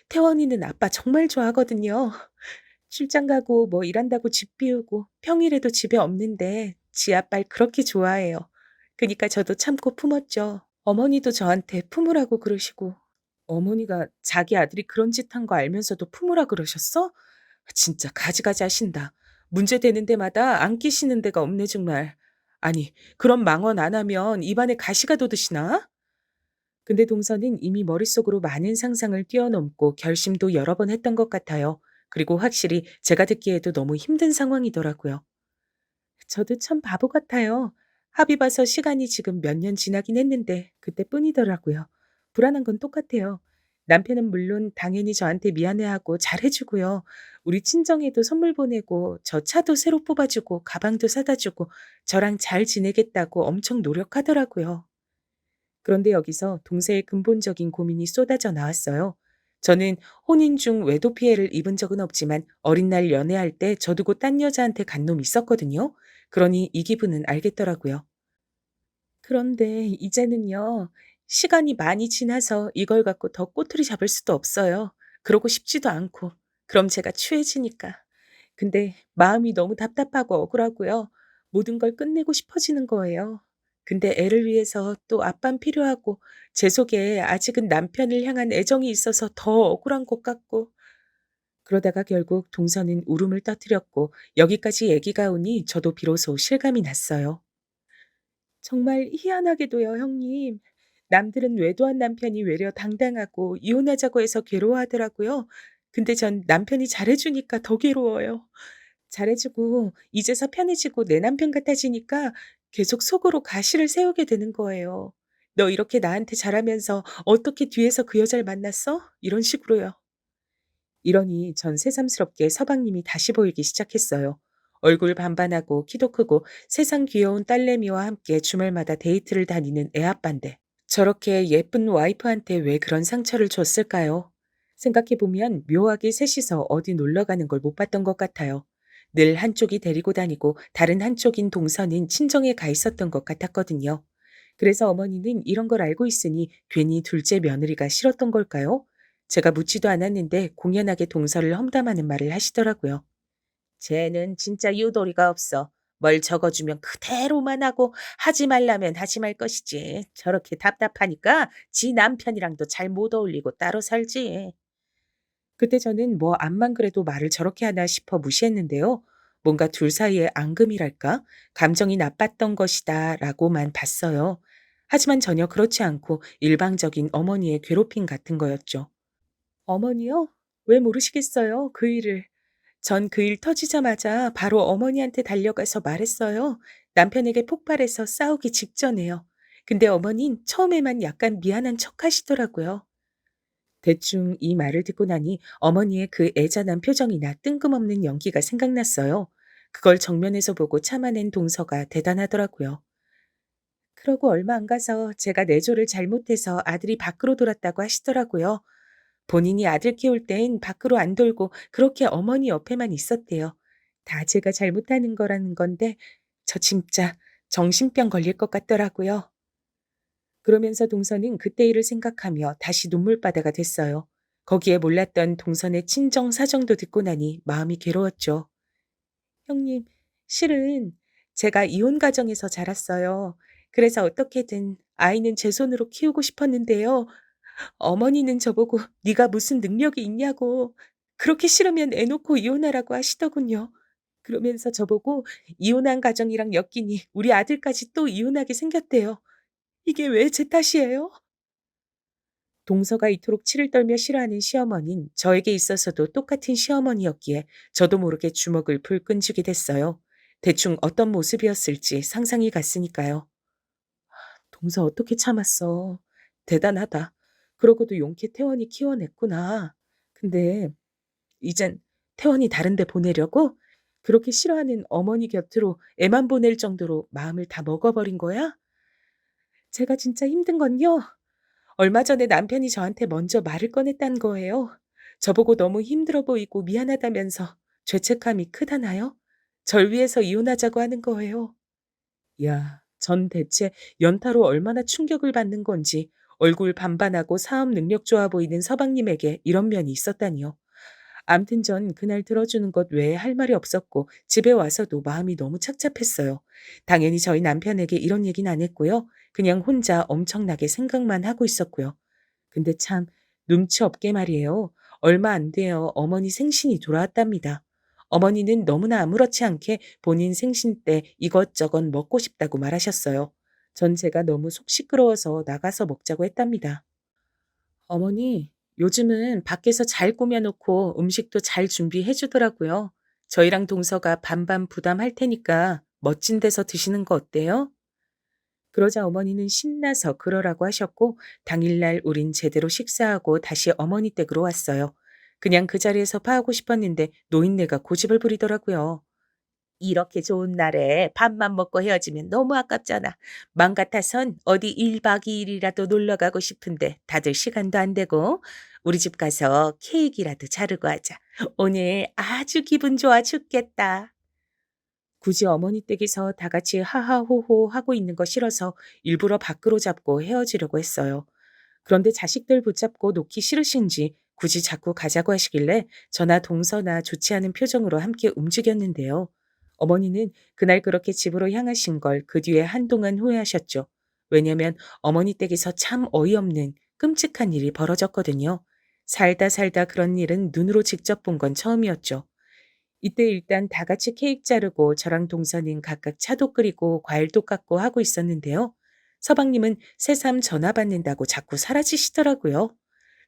태원이는 아빠 정말 좋아하거든요. 출장 가고 뭐 일한다고 집 비우고 평일에도 집에 없는데 지 아빠를 그렇게 좋아해요. 그니까 저도 참고 품었죠. 어머니도 저한테 품으라고 그러시고. 어머니가 자기 아들이 그런 짓 한 거 알면서도 품으라 그러셨어? 진짜 가지가지 하신다. 문제 되는 데마다 안 끼시는 데가 없네 정말. 아니, 그럼 망언 안 하면 입안에 가시가 돋으시나? 근데 동서는 이미 머릿속으로 많은 상상을 뛰어넘고 결심도 여러 번 했던 것 같아요. 그리고 확실히 제가 듣기에도 너무 힘든 상황이더라고요. 저도 참 바보 같아요. 합의 봐서 시간이 지금 몇 년 지나긴 했는데 그때뿐이더라고요. 불안한 건 똑같아요. 남편은 물론 당연히 저한테 미안해하고 잘해주고요. 우리 친정에도 선물 보내고 저 차도 새로 뽑아주고 가방도 사다 주고 저랑 잘 지내겠다고 엄청 노력하더라고요. 그런데 여기서 동서의 근본적인 고민이 쏟아져 나왔어요. 저는 혼인 중 외도 피해를 입은 적은 없지만 어린 날 연애할 때 저 두고 딴 여자한테 간 놈 있었거든요. 그러니 이 기분은 알겠더라고요. 그런데 이제는요, 시간이 많이 지나서 이걸 갖고 더 꼬투리 잡을 수도 없어요. 그러고 싶지도 않고. 그럼 제가 추해지니까. 근데 마음이 너무 답답하고 억울하고요. 모든 걸 끝내고 싶어지는 거예요. 근데 애를 위해서 또 아빤 필요하고 제 속에 아직은 남편을 향한 애정이 있어서 더 억울한 것 같고 그러다가 결국 동서는 울음을 터뜨렸고 여기까지 얘기가 오니 저도 비로소 실감이 났어요. 정말 희한하게도요, 형님. 남들은 외도한 남편이 외려 당당하고 이혼하자고 해서 괴로워하더라고요. 근데 전 남편이 잘해주니까 더 괴로워요. 잘해주고 이제서 편해지고 내 남편 같아지니까 계속 속으로 가시를 세우게 되는 거예요. 너 이렇게 나한테 잘하면서 어떻게 뒤에서 그 여자를 만났어? 이런 식으로요. 이러니 전 새삼스럽게 서방님이 다시 보이기 시작했어요. 얼굴 반반하고 키도 크고 세상 귀여운 딸내미와 함께 주말마다 데이트를 다니는 애아빠인데 저렇게 예쁜 와이프한테 왜 그런 상처를 줬을까요? 생각해보면 묘하게 셋이서 어디 놀러 가는 걸 못 봤던 것 같아요. 늘 한쪽이 데리고 다니고 다른 한쪽인 동서는 친정에 가 있었던 것 같았거든요. 그래서 어머니는 이런 걸 알고 있으니 괜히 둘째 며느리가 싫었던 걸까요? 제가 묻지도 않았는데 공연하게 동서를 험담하는 말을 하시더라고요. 쟤는 진짜 유도리가 없어. 뭘 적어주면 그대로만 하고 하지 말라면 하지 말 것이지. 저렇게 답답하니까 지 남편이랑도 잘 못 어울리고 따로 살지. 그때 저는 뭐 암만 그래도 말을 저렇게 하나 싶어 무시했는데요. 뭔가 둘 사이의 앙금이랄까? 감정이 나빴던 것이다 라고만 봤어요. 하지만 전혀 그렇지 않고 일방적인 어머니의 괴롭힘 같은 거였죠. 어머니요? 왜 모르시겠어요? 그 일을. 전 그 일 터지자마자 바로 어머니한테 달려가서 말했어요. 남편에게 폭발해서 싸우기 직전에요. 근데 어머닌 처음에만 약간 미안한 척 하시더라고요. 대충 이 말을 듣고 나니 어머니의 그 애잔한 표정이나 뜬금없는 연기가 생각났어요. 그걸 정면에서 보고 참아낸 동서가 대단하더라고요. 그러고 얼마 안 가서 제가 내조를 잘못해서 아들이 밖으로 돌았다고 하시더라고요. 본인이 아들 키울 땐 밖으로 안 돌고 그렇게 어머니 옆에만 있었대요. 다 제가 잘못하는 거라는 건데 저 진짜 정신병 걸릴 것 같더라고요. 그러면서 동서는 그때 일을 생각하며 다시 눈물바다가 됐어요. 거기에 몰랐던 동선의 친정 사정도 듣고 나니 마음이 괴로웠죠. 형님, 실은 제가 이혼 가정에서 자랐어요. 그래서 어떻게든 아이는 제 손으로 키우고 싶었는데요. 어머니는 저보고 네가 무슨 능력이 있냐고 그렇게 싫으면 애 놓고 이혼하라고 하시더군요. 그러면서 저보고 이혼한 가정이랑 엮이니 우리 아들까지 또 이혼하게 생겼대요. 이게 왜 제 탓이에요? 동서가 이토록 치를 떨며 싫어하는 시어머니는 저에게 있어서도 똑같은 시어머니였기에 저도 모르게 주먹을 불끈 쥐게 됐어요. 대충 어떤 모습이었을지 상상이 갔으니까요. 동서 어떻게 참았어. 대단하다. 그러고도 용케 태원이 키워냈구나. 근데 이젠 태원이 다른 데 보내려고? 그렇게 싫어하는 어머니 곁으로 애만 보낼 정도로 마음을 다 먹어버린 거야? 제가 진짜 힘든 건요. 얼마 전에 남편이 저한테 먼저 말을 꺼냈다는 거예요. 저보고 너무 힘들어 보이고 미안하다면서 죄책감이 크다나요? 절 위해서 이혼하자고 하는 거예요. 야, 전 대체 연타로 얼마나 충격을 받는 건지 얼굴 반반하고 사업 능력 좋아 보이는 서방님에게 이런 면이 있었다니요. 암튼 전 그날 들어주는 것 외에 할 말이 없었고 집에 와서도 마음이 너무 착잡했어요. 당연히 저희 남편에게 이런 얘기는 안 했고요. 그냥 혼자 엄청나게 생각만 하고 있었고요. 근데 참 눈치 없게 말이에요. 얼마 안 돼요. 어머니 생신이 돌아왔답니다. 어머니는 너무나 아무렇지 않게 본인 생신 때 이것저것 먹고 싶다고 말하셨어요. 전 제가 너무 속 시끄러워서 나가서 먹자고 했답니다. 어머니, 요즘은 밖에서 잘 꾸며놓고 음식도 잘 준비해 주더라고요. 저희랑 동서가 반반 부담할 테니까 멋진 데서 드시는 거 어때요? 그러자 어머니는 신나서 그러라고 하셨고, 당일날 우린 제대로 식사하고 다시 어머니 댁으로 왔어요. 그냥 그 자리에서 파하고 싶었는데 노인네가 고집을 부리더라고요. 이렇게 좋은 날에 밥만 먹고 헤어지면 너무 아깝잖아. 맘 같아선 어디 1박 2일이라도 놀러 가고 싶은데 다들 시간도 안 되고 우리 집 가서 케이크라도 자르고 하자. 오늘 아주 기분 좋아 죽겠다. 굳이 어머니 댁에서 다 같이 하하호호 하고 있는 거 싫어서 일부러 밖으로 잡고 헤어지려고 했어요. 그런데 자식들 붙잡고 놓기 싫으신지 굳이 자꾸 가자고 하시길래 저나 동서나 좋지 않은 표정으로 함께 움직였는데요. 어머니는 그날 그렇게 집으로 향하신 걸 그 뒤에 한동안 후회하셨죠. 왜냐면 어머니 댁에서 참 어이없는 끔찍한 일이 벌어졌거든요. 살다 살다 그런 일은 눈으로 직접 본 건 처음이었죠. 이때 일단 다 같이 케이크 자르고 저랑 동서는 각각 차도 끓이고 과일도 깎고 하고 있었는데요. 서방님은 새삼 전화 받는다고 자꾸 사라지시더라고요.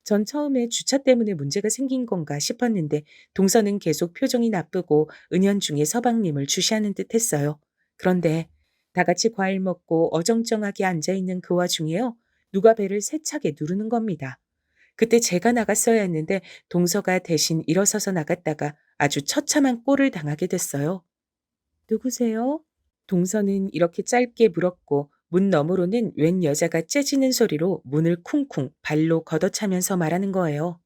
전 처음에 주차 때문에 문제가 생긴 건가 싶었는데 동서는 계속 표정이 나쁘고 은연중에 서방님을 주시하는 듯 했어요. 그런데 다 같이 과일 먹고 어정쩡하게 앉아있는 그 와중에요. 누가 배를 세차게 누르는 겁니다. 그때 제가 나갔어야 했는데 동서가 대신 일어서서 나갔다가 아주 처참한 꼴을 당하게 됐어요. 누구세요? 동서는 이렇게 짧게 물었고 문 너머로는 웬 여자가 째지는 소리로 문을 쿵쿵 발로 걷어차면서 말하는 거예요.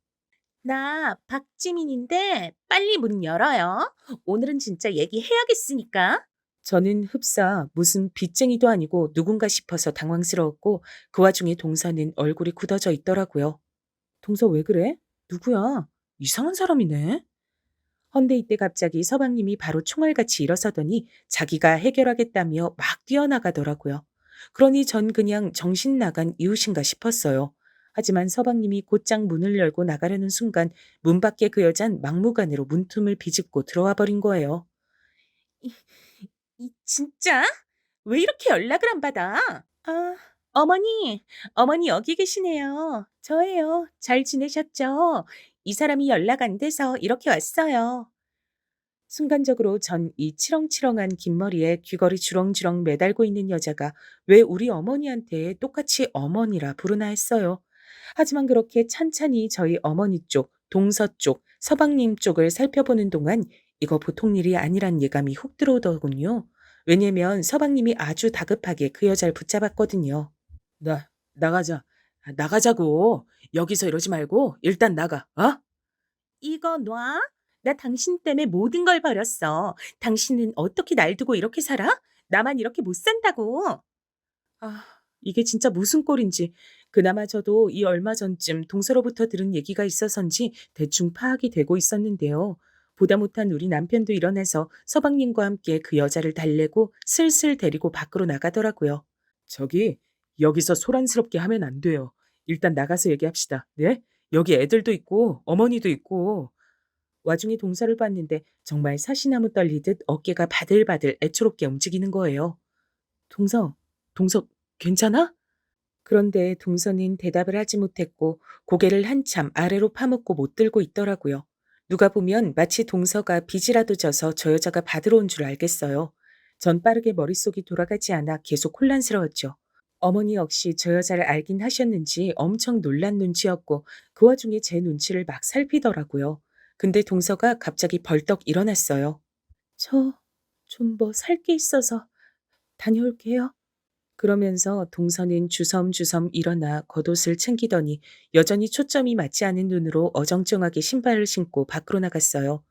나 박지민인데 빨리 문 열어요. 오늘은 진짜 얘기해야겠으니까. 저는 흡사 무슨 빚쟁이도 아니고 누군가 싶어서 당황스러웠고 그 와중에 동서는 얼굴이 굳어져 있더라고요. 동서 왜 그래? 누구야? 이상한 사람이네. 헌데 이때 갑자기 서방님이 바로 총알같이 일어서더니 자기가 해결하겠다며 막 뛰어나가더라고요. 그러니 전 그냥 정신 나간 이웃인가 싶었어요. 하지만 서방님이 곧장 문을 열고 나가려는 순간 문 밖에 그 여잔 막무가내로 문틈을 비집고 들어와 버린 거예요. 진짜? 왜 이렇게 연락을 안 받아? 아, 어머니, 어머니 여기 계시네요. 저예요. 잘 지내셨죠? 이 사람이 연락 안 돼서 이렇게 왔어요. 순간적으로 전 이 치렁치렁한 긴 머리에 귀걸이 주렁주렁 매달고 있는 여자가 왜 우리 어머니한테 똑같이 어머니라 부르나 했어요. 하지만 그렇게 찬찬히 저희 어머니 쪽, 동서 쪽, 서방님 쪽을 살펴보는 동안 이거 보통 일이 아니란 예감이 훅 들어오더군요. 왜냐면 서방님이 아주 다급하게 그 여자를 붙잡았거든요. 나가자. 나가자고. 여기서 이러지 말고 일단 나가. 어? 이거 놔? 나 당신 때문에 모든 걸 버렸어. 당신은 어떻게 날 두고 이렇게 살아? 나만 이렇게 못 산다고. 아, 이게 진짜 무슨 꼴인지. 그나마 저도 이 얼마 전쯤 동서로부터 들은 얘기가 있어서인지 대충 파악이 되고 있었는데요. 보다 못한 우리 남편도 일어나서 서방님과 함께 그 여자를 달래고 슬슬 데리고 밖으로 나가더라고요. 저기, 여기서 소란스럽게 하면 안 돼요. 일단 나가서 얘기합시다. 네? 여기 애들도 있고 어머니도 있고. 와중에 동서를 봤는데 정말 사시나무 떨리듯 어깨가 바들바들 애초롭게 움직이는 거예요. 동서, 동서, 괜찮아? 그런데 동서는 대답을 하지 못했고 고개를 한참 아래로 파묻고 못 들고 있더라고요. 누가 보면 마치 동서가 빚이라도 져서 저 여자가 받으러 온 줄 알겠어요. 전 빠르게 머릿속이 돌아가지 않아 계속 혼란스러웠죠. 어머니 역시 저 여자를 알긴 하셨는지 엄청 놀란 눈치였고 그 와중에 제 눈치를 막 살피더라고요. 근데 동서가 갑자기 벌떡 일어났어요. 저 좀 뭐 살 게 있어서 다녀올게요. 그러면서 동서는 주섬주섬 일어나 겉옷을 챙기더니 여전히 초점이 맞지 않은 눈으로 어정쩡하게 신발을 신고 밖으로 나갔어요.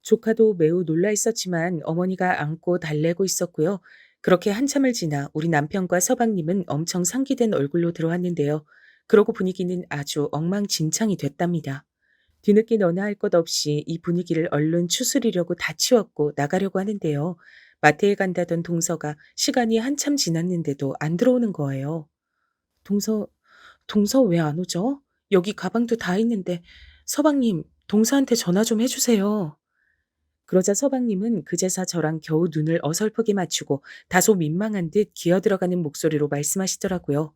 조카도 매우 놀라 있었지만 어머니가 안고 달래고 있었고요. 그렇게 한참을 지나 우리 남편과 서방님은 엄청 상기된 얼굴로 들어왔는데요. 그러고 분위기는 아주 엉망진창이 됐답니다. 뒤늦게 너나 할 것 없이 이 분위기를 얼른 추스리려고 다 치웠고 나가려고 하는데요. 마트에 간다던 동서가 시간이 한참 지났는데도 안 들어오는 거예요. 동서, 동서 왜 안 오죠? 여기 가방도 다 있는데 서방님, 동서한테 전화 좀 해주세요. 그러자 서방님은 그제서 저랑 겨우 눈을 어설프게 맞추고 다소 민망한 듯 기어들어가는 목소리로 말씀하시더라고요.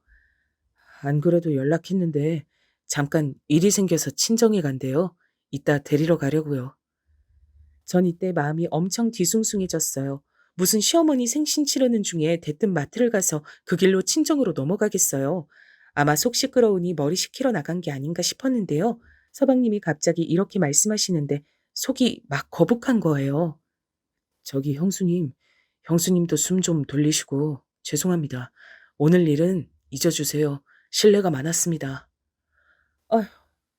안 그래도 연락했는데 잠깐 일이 생겨서 친정에 간대요. 이따 데리러 가려고요. 전 이때 마음이 엄청 뒤숭숭해졌어요. 무슨 시어머니 생신 치르는 중에 대뜸 마트를 가서 그 길로 친정으로 넘어가겠어요. 아마 속 시끄러우니 머리 식히러 나간 게 아닌가 싶었는데요. 서방님이 갑자기 이렇게 말씀하시는데 속이 막 거북한 거예요. 저기 형수님, 형수님도 숨 좀 돌리시고 죄송합니다. 오늘 일은 잊어주세요. 실례가 많았습니다. 어휴,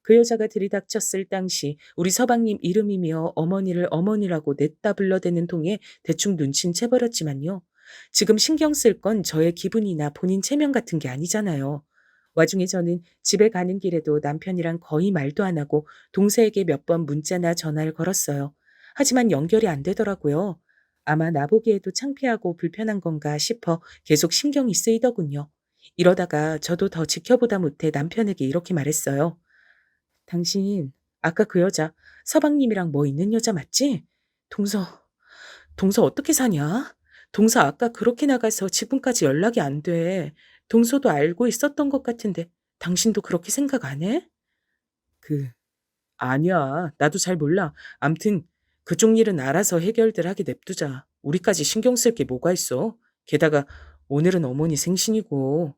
그 여자가 들이닥쳤을 당시 우리 서방님 이름이며 어머니를 어머니라고 냈다 불러대는 통에 대충 눈치는 채버렸지만요. 지금 신경 쓸 건 저의 기분이나 본인 체면 같은 게 아니잖아요. 와중에 저는 집에 가는 길에도 남편이랑 거의 말도 안 하고 동서에게 몇 번 문자나 전화를 걸었어요. 하지만 연결이 안 되더라고요. 아마 나보기에도 창피하고 불편한 건가 싶어 계속 신경이 쓰이더군요. 이러다가 저도 더 지켜보다 못해 남편에게 이렇게 말했어요. 당신 아까 그 여자 서방님이랑 뭐 있는 여자 맞지? 동서, 동서 어떻게 사냐? 동서 아까 그렇게 나가서 지금까지 연락이 안 돼. 동서도 알고 있었던 것 같은데 당신도 그렇게 생각 안 해? 그, 아니야. 나도 잘 몰라. 암튼 그쪽 일은 알아서 해결들 하게 냅두자. 우리까지 신경 쓸 게 뭐가 있어? 게다가 오늘은 어머니 생신이고.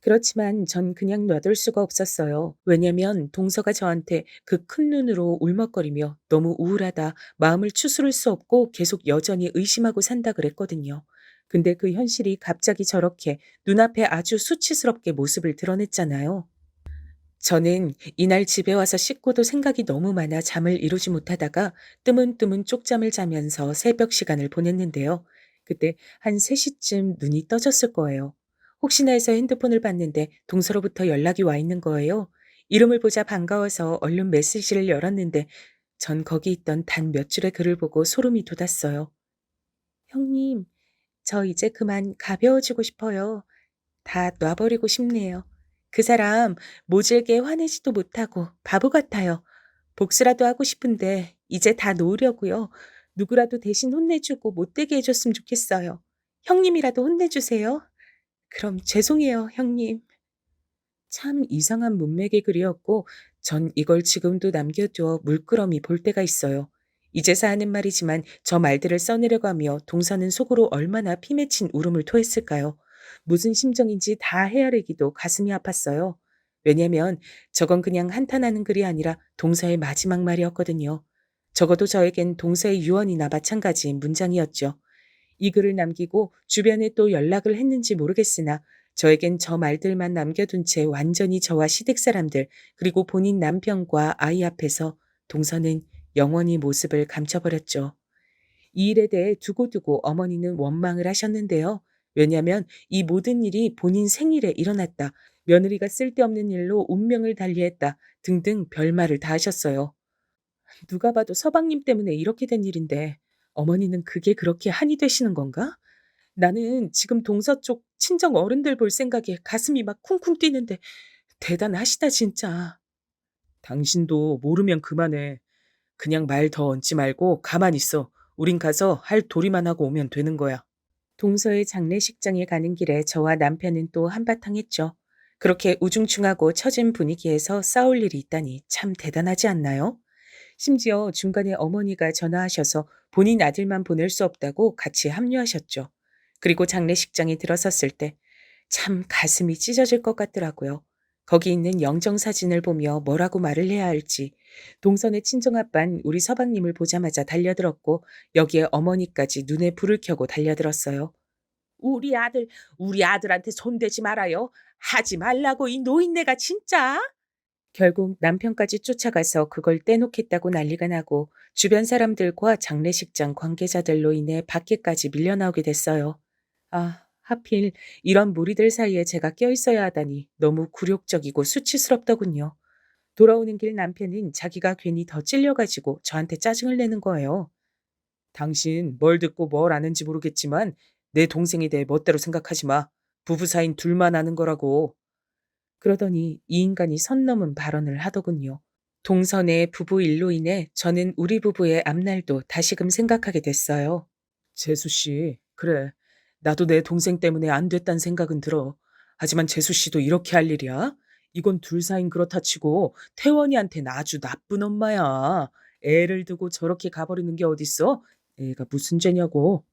그렇지만 전 그냥 놔둘 수가 없었어요. 왜냐면 동서가 저한테 그 큰 눈으로 울먹거리며 너무 우울하다, 마음을 추스를 수 없고 계속 여전히 의심하고 산다 그랬거든요. 근데 그 현실이 갑자기 저렇게 눈앞에 아주 수치스럽게 모습을 드러냈잖아요. 저는 이날 집에 와서 씻고도 생각이 너무 많아 잠을 이루지 못하다가 뜨문뜨문 쪽잠을 자면서 새벽 시간을 보냈는데요. 그때 한 3시쯤 눈이 떠졌을 거예요. 혹시나 해서 핸드폰을 봤는데 동서로부터 연락이 와 있는 거예요. 이름을 보자 반가워서 얼른 메시지를 열었는데 전 거기 있던 단 몇 줄의 글을 보고 소름이 돋았어요. 형님, 저 이제 그만 가벼워지고 싶어요. 다 놔버리고 싶네요. 그 사람 모질게 화내지도 못하고 바보 같아요. 복수라도 하고 싶은데 이제 다 놓으려고요. 누구라도 대신 혼내주고 못되게 해줬으면 좋겠어요. 형님이라도 혼내주세요. 그럼 죄송해요, 형님. 참 이상한 문맥의 글이었고 전 이걸 지금도 남겨두어 물끄러미 볼 때가 있어요. 이제서 하는 말이지만 저 말들을 써내려고 하며 동서는 속으로 얼마나 피맺힌 울음을 토했을까요? 무슨 심정인지 다 헤아리기도 가슴이 아팠어요. 왜냐면 저건 그냥 한탄하는 글이 아니라 동서의 마지막 말이었거든요. 적어도 저에겐 동서의 유언이나 마찬가지인 문장이었죠. 이 글을 남기고 주변에 또 연락을 했는지 모르겠으나 저에겐 저 말들만 남겨둔 채 완전히 저와 시댁 사람들 그리고 본인 남편과 아이 앞에서 동서는 영원히 모습을 감춰버렸죠. 이 일에 대해 두고두고 어머니는 원망을 하셨는데요. 왜냐하면 이 모든 일이 본인 생일에 일어났다. 며느리가 쓸데없는 일로 운명을 달리했다. 등등 별말을 다 하셨어요. 누가 봐도 서방님 때문에 이렇게 된 일인데 어머니는 그게 그렇게 한이 되시는 건가? 나는 지금 동서 쪽 친정 어른들 볼 생각에 가슴이 막 쿵쿵 뛰는데 대단하시다 진짜. 당신도 모르면 그만해. 그냥 말 더 얹지 말고 가만히 있어. 우린 가서 할 도리만 하고 오면 되는 거야. 동서의 장례식장에 가는 길에 저와 남편은 또 한바탕 했죠. 그렇게 우중충하고 처진 분위기에서 싸울 일이 있다니 참 대단하지 않나요? 심지어 중간에 어머니가 전화하셔서 본인 아들만 보낼 수 없다고 같이 합류하셨죠. 그리고 장례식장에 들어섰을 때 참 가슴이 찢어질 것 같더라고요. 거기 있는 영정사진을 보며 뭐라고 말을 해야 할지. 동선의 친정아빤 우리 서방님을 보자마자 달려들었고 여기에 어머니까지 눈에 불을 켜고 달려들었어요. 우리 아들, 우리 아들한테 손대지 말아요. 하지 말라고 이 노인네가 진짜. 결국 남편까지 쫓아가서 그걸 떼놓겠다고 난리가 나고 주변 사람들과 장례식장 관계자들로 인해 밖에까지 밀려나오게 됐어요. 아, 하필 이런 무리들 사이에 제가 껴있어야 하다니 너무 굴욕적이고 수치스럽더군요. 돌아오는 길 남편은 자기가 괜히 더 찔려가지고 저한테 짜증을 내는 거예요. 당신 뭘 듣고 뭘 아는지 모르겠지만 내 동생에 대해 멋대로 생각하지 마. 부부 사이인 둘만 아는 거라고. 그러더니 이 인간이 선 넘은 발언을 하더군요. 동선의 부부 일로 인해 저는 우리 부부의 앞날도 다시금 생각하게 됐어요. 재수 씨, 그래. 나도 내 동생 때문에 안 됐단 생각은 들어. 하지만 재수 씨도 이렇게 할 일이야? 이건 둘 사이는 그렇다 치고 태원이한테는 아주 나쁜 엄마야. 애를 두고 저렇게 가버리는 게 어딨어? 애가 무슨 죄냐고.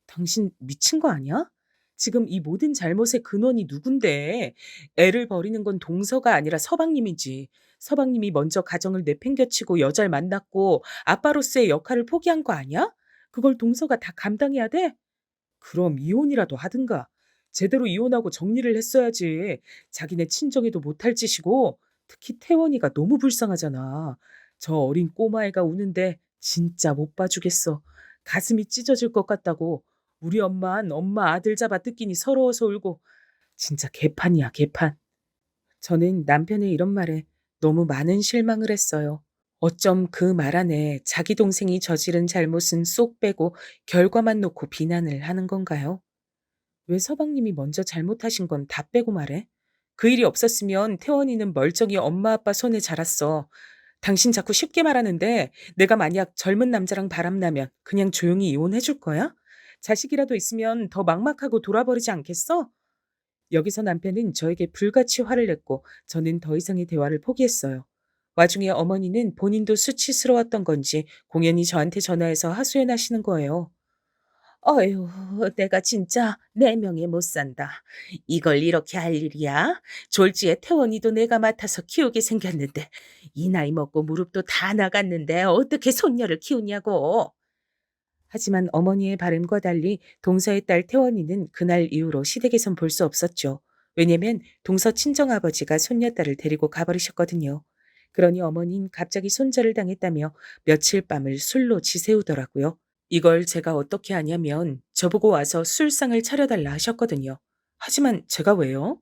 당신 미친 거 아니야? 지금 이 모든 잘못의 근원이 누군데? 애를 버리는 건 동서가 아니라 서방님이지. 서방님이 먼저 가정을 내팽개치고 여자를 만났고 아빠로서의 역할을 포기한 거 아니야? 그걸 동서가 다 감당해야 돼? 그럼 이혼이라도 하든가. 제대로 이혼하고 정리를 했어야지. 자기네 친정에도 못할 짓이고 특히 태원이가 너무 불쌍하잖아. 저 어린 꼬마애가 우는데 진짜 못 봐주겠어. 가슴이 찢어질 것 같다고. 우리 엄만 엄마 아들 잡아 뜯기니 서러워서 울고. 진짜 개판이야 개판. 저는 남편의 이런 말에 너무 많은 실망을 했어요. 어쩜 그 말 안에 자기 동생이 저지른 잘못은 쏙 빼고 결과만 놓고 비난을 하는 건가요? 왜 서방님이 먼저 잘못하신 건 다 빼고 말해? 그 일이 없었으면 태원이는 멀쩡히 엄마 아빠 손에 자랐어. 당신 자꾸 쉽게 말하는데 내가 만약 젊은 남자랑 바람나면 그냥 조용히 이혼해 줄 거야? 자식이라도 있으면 더 막막하고 돌아버리지 않겠어? 여기서 남편은 저에게 불같이 화를 냈고 저는 더 이상의 대화를 포기했어요. 와중에 어머니는 본인도 수치스러웠던 건지 공연히 저한테 전화해서 하소연하시는 거예요. 어휴, 내가 진짜 내 명에 못 산다. 이걸 이렇게 할 일이야? 졸지에 태원이도 내가 맡아서 키우게 생겼는데 이 나이 먹고 무릎도 다 나갔는데 어떻게 손녀를 키우냐고. 하지만 어머니의 바람과 달리 동서의 딸 태원이는 그날 이후로 시댁에선 볼 수 없었죠. 왜냐면 동서 친정아버지가 손녀딸을 데리고 가버리셨거든요. 그러니 어머니는 갑자기 손절을 당했다며 며칠 밤을 술로 지새우더라고요. 이걸 제가 어떻게 아냐면 저보고 와서 술상을 차려달라 하셨거든요. 하지만 제가 왜요?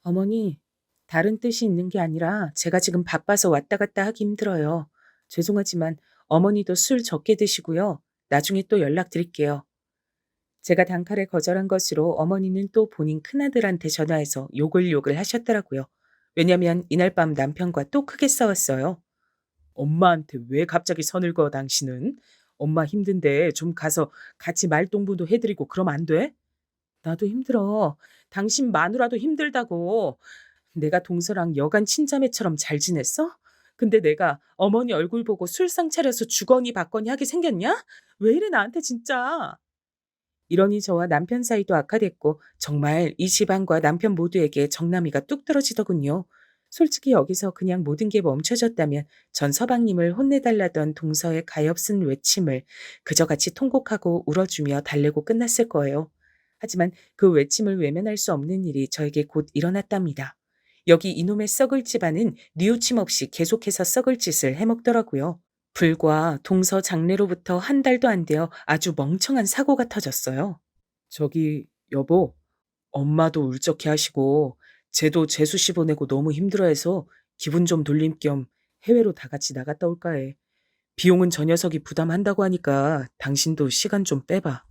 어머니, 다른 뜻이 있는 게 아니라 제가 지금 바빠서 왔다 갔다 하기 힘들어요. 죄송하지만 어머니도 술 적게 드시고요. 나중에 또 연락드릴게요. 제가 단칼에 거절한 것으로 어머니는 또 본인 큰아들한테 전화해서 욕을 하셨더라고요. 왜냐면 이날 밤 남편과 또 크게 싸웠어요. 엄마한테 왜 갑자기 선을 그어 당신은? 엄마 힘든데 좀 가서 같이 말동무도 해드리고 그러면 안 돼? 나도 힘들어. 당신 마누라도 힘들다고. 내가 동서랑 여간 친자매처럼 잘 지냈어? 근데 내가 어머니 얼굴 보고 술상 차려서 주거니 받거니 하게 생겼냐? 왜 이래 나한테 진짜. 이러니 저와 남편 사이도 악화됐고 정말 이 집안과 남편 모두에게 정남이가 뚝 떨어지더군요. 솔직히 여기서 그냥 모든 게 멈춰졌다면 전 서방님을 혼내달라던 동서의 가엾은 외침을 그저 같이 통곡하고 울어주며 달래고 끝났을 거예요. 하지만 그 외침을 외면할 수 없는 일이 저에게 곧 일어났답니다. 여기 이놈의 썩을 집안은 뉘우침 없이 계속해서 썩을 짓을 해먹더라고요. 불과 동서 장례로부터 한 달도 안 되어 아주 멍청한 사고가 터졌어요. 저기 여보, 엄마도 울적해 하시고 쟤도 재수시 보내고 너무 힘들어해서 기분 좀 돌림 겸 해외로 다 같이 나갔다 올까 해. 비용은 저 녀석이 부담한다고 하니까 당신도 시간 좀 빼봐.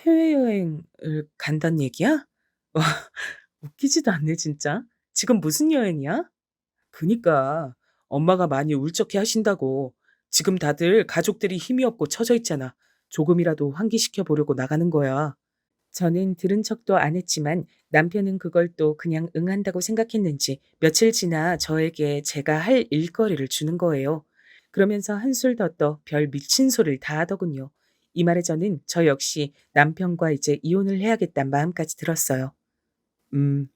해외여행을 간단 얘기야? 와, 웃기지도 않네 진짜. 지금 무슨 여행이야? 그니까 엄마가 많이 울적해 하신다고. 지금 다들 가족들이 힘이 없고 처져 있잖아. 조금이라도 환기시켜 보려고 나가는 거야. 저는 들은 척도 안 했지만 남편은 그걸 또 그냥 응한다고 생각했는지 며칠 지나 저에게 제가 할 일거리를 주는 거예요. 그러면서 한술 더 떠 별 미친 소리를 다 하더군요. 이 말에 저는 저 역시 남편과 이제 이혼을 해야겠다는 마음까지 들었어요. 음,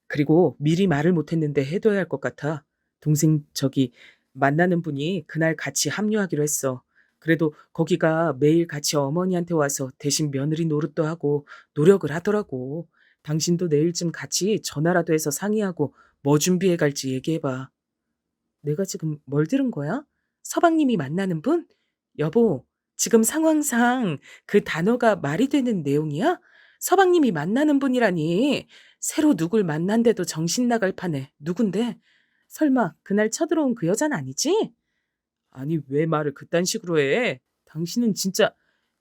그리고 미리 말을 못했는데 해둬야 할 것 같아. 동생 저기 만나는 분이 그날 같이 합류하기로 했어. 그래도 거기가 매일 같이 어머니한테 와서 대신 며느리 노릇도 하고 노력을 하더라고. 당신도 내일쯤 같이 전화라도 해서 상의하고 뭐 준비해 갈지 얘기해봐. 내가 지금 뭘 들은 거야? 서방님이 만나는 분? 여보, 지금 상황상 그 단어가 말이 되는 내용이야? 서방님이 만나는 분이라니. 새로 누굴 만난데도 정신 나갈 판에 누군데? 설마 그날 쳐들어온 그 여자는 아니지? 아니, 왜 말을 그딴 식으로 해? 당신은 진짜